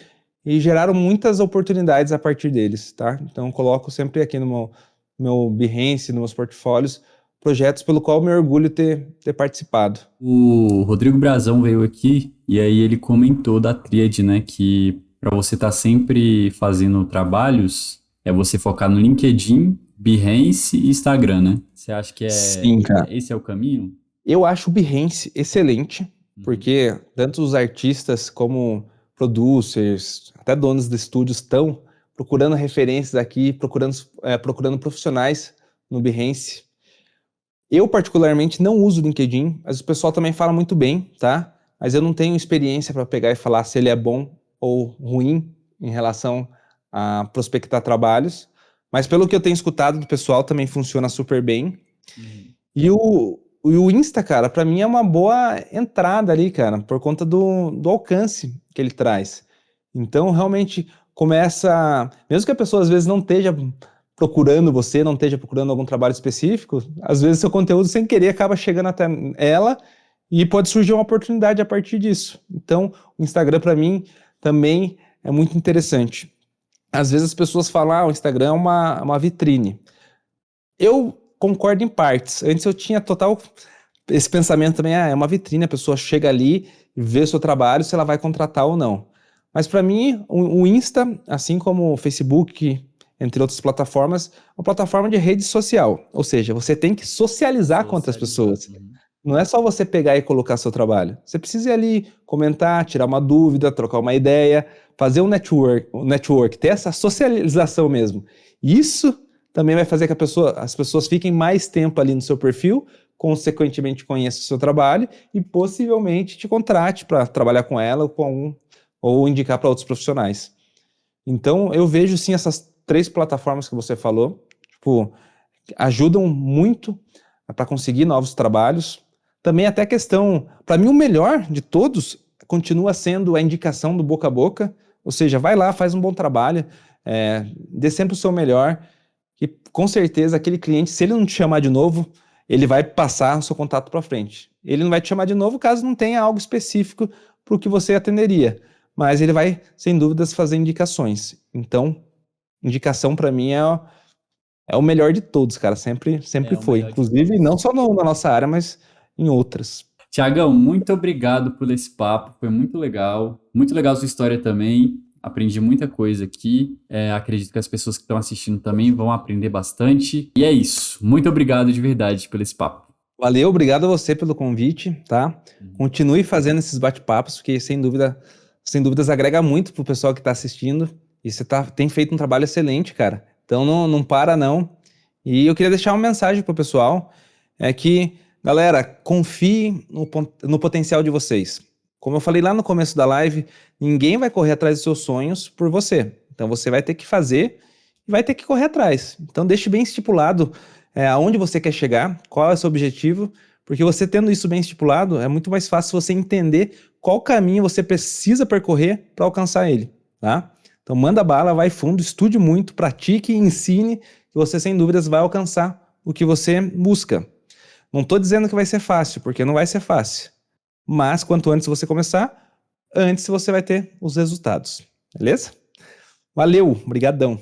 e geraram muitas oportunidades a partir deles, tá? Então, eu coloco sempre aqui no meu Behance, nos meus portfólios, projetos pelo qual eu me orgulho ter participado. O Rodrigo Brazão veio aqui e aí ele comentou da tríade, né? Que para você estar sempre fazendo trabalhos, é você focar no LinkedIn, Behance e Instagram, né? Você acha que Sim, cara. esse é o caminho? Eu acho o Behance excelente, Uhum. porque tanto os artistas como producers, até donos de estúdios estão procurando referências aqui, procurando profissionais no Behance. Eu, particularmente, não uso o LinkedIn, mas o pessoal também fala muito bem, tá? Mas eu não tenho experiência para pegar e falar se ele é bom ou ruim em relação a prospectar trabalhos. Mas pelo que eu tenho escutado do pessoal, também funciona super bem. Uhum. E o Insta, cara, pra mim é uma boa entrada ali, cara, por conta do alcance que ele traz. Então, realmente começa. Mesmo que a pessoa às vezes não esteja procurando você, não esteja procurando algum trabalho específico, às vezes seu conteúdo sem querer acaba chegando até ela e pode surgir uma oportunidade a partir disso. Então, o Instagram pra mim também é muito interessante. Às vezes as pessoas falam, o Instagram é uma vitrine. Eu concordo em partes. Antes eu tinha total esse pensamento também, é uma vitrine, a pessoa chega ali e vê o seu trabalho, se ela vai contratar ou não. Mas para mim, o Insta, assim como o Facebook, entre outras plataformas, é uma plataforma de rede social. Ou seja, você tem que socializar com outras Socializar. pessoas. Uhum. Não é só você pegar e colocar seu trabalho. Você precisa ir ali comentar, tirar uma dúvida, trocar uma ideia, fazer um network, ter essa socialização mesmo. Isso também vai fazer que as pessoas fiquem mais tempo ali no seu perfil, consequentemente conheçam o seu trabalho e possivelmente te contrate para trabalhar com ela ou indicar para outros profissionais. Então, eu vejo sim essas três plataformas que você falou, tipo, ajudam muito para conseguir novos trabalhos. Também até a questão, para mim o melhor de todos continua sendo a indicação do boca a boca, ou seja, vai lá, faz um bom trabalho, dê sempre o seu melhor, que com certeza aquele cliente, se ele não te chamar de novo, ele vai passar o seu contato para frente. Ele não vai te chamar de novo caso não tenha algo específico para o que você atenderia. mas ele vai, sem dúvidas, fazer indicações. Então, indicação para mim é o melhor de todos, cara. Sempre É o foi. melhor de Inclusive, não todos. só na nossa área, mas em outras. Tiagão, muito obrigado por esse papo, foi muito legal. Muito legal sua história também. Aprendi muita coisa aqui. Acredito que as pessoas que estão assistindo também vão aprender bastante. E é isso. Muito obrigado de verdade pelo esse papo. Valeu, obrigado a você pelo convite, tá? Continue fazendo esses bate-papos, porque sem dúvidas agrega muito pro pessoal que está assistindo. E você tem feito um trabalho excelente, cara. Então não para, não. E eu queria deixar uma mensagem pro pessoal, é que, galera, confie no potencial de vocês. Como eu falei lá no começo da live, ninguém vai correr atrás dos seus sonhos por você. Então você vai ter que fazer e vai ter que correr atrás. Então deixe bem estipulado aonde você quer chegar, qual é o seu objetivo, porque você tendo isso bem estipulado, é muito mais fácil você entender qual caminho você precisa percorrer para alcançar ele, tá? Então manda bala, vai fundo, estude muito, pratique e ensine, que você sem dúvidas vai alcançar o que você busca. Não estou dizendo que vai ser fácil, porque não vai ser fácil. Mas quanto antes você começar, antes você vai ter os resultados. Beleza? Valeu, brigadão.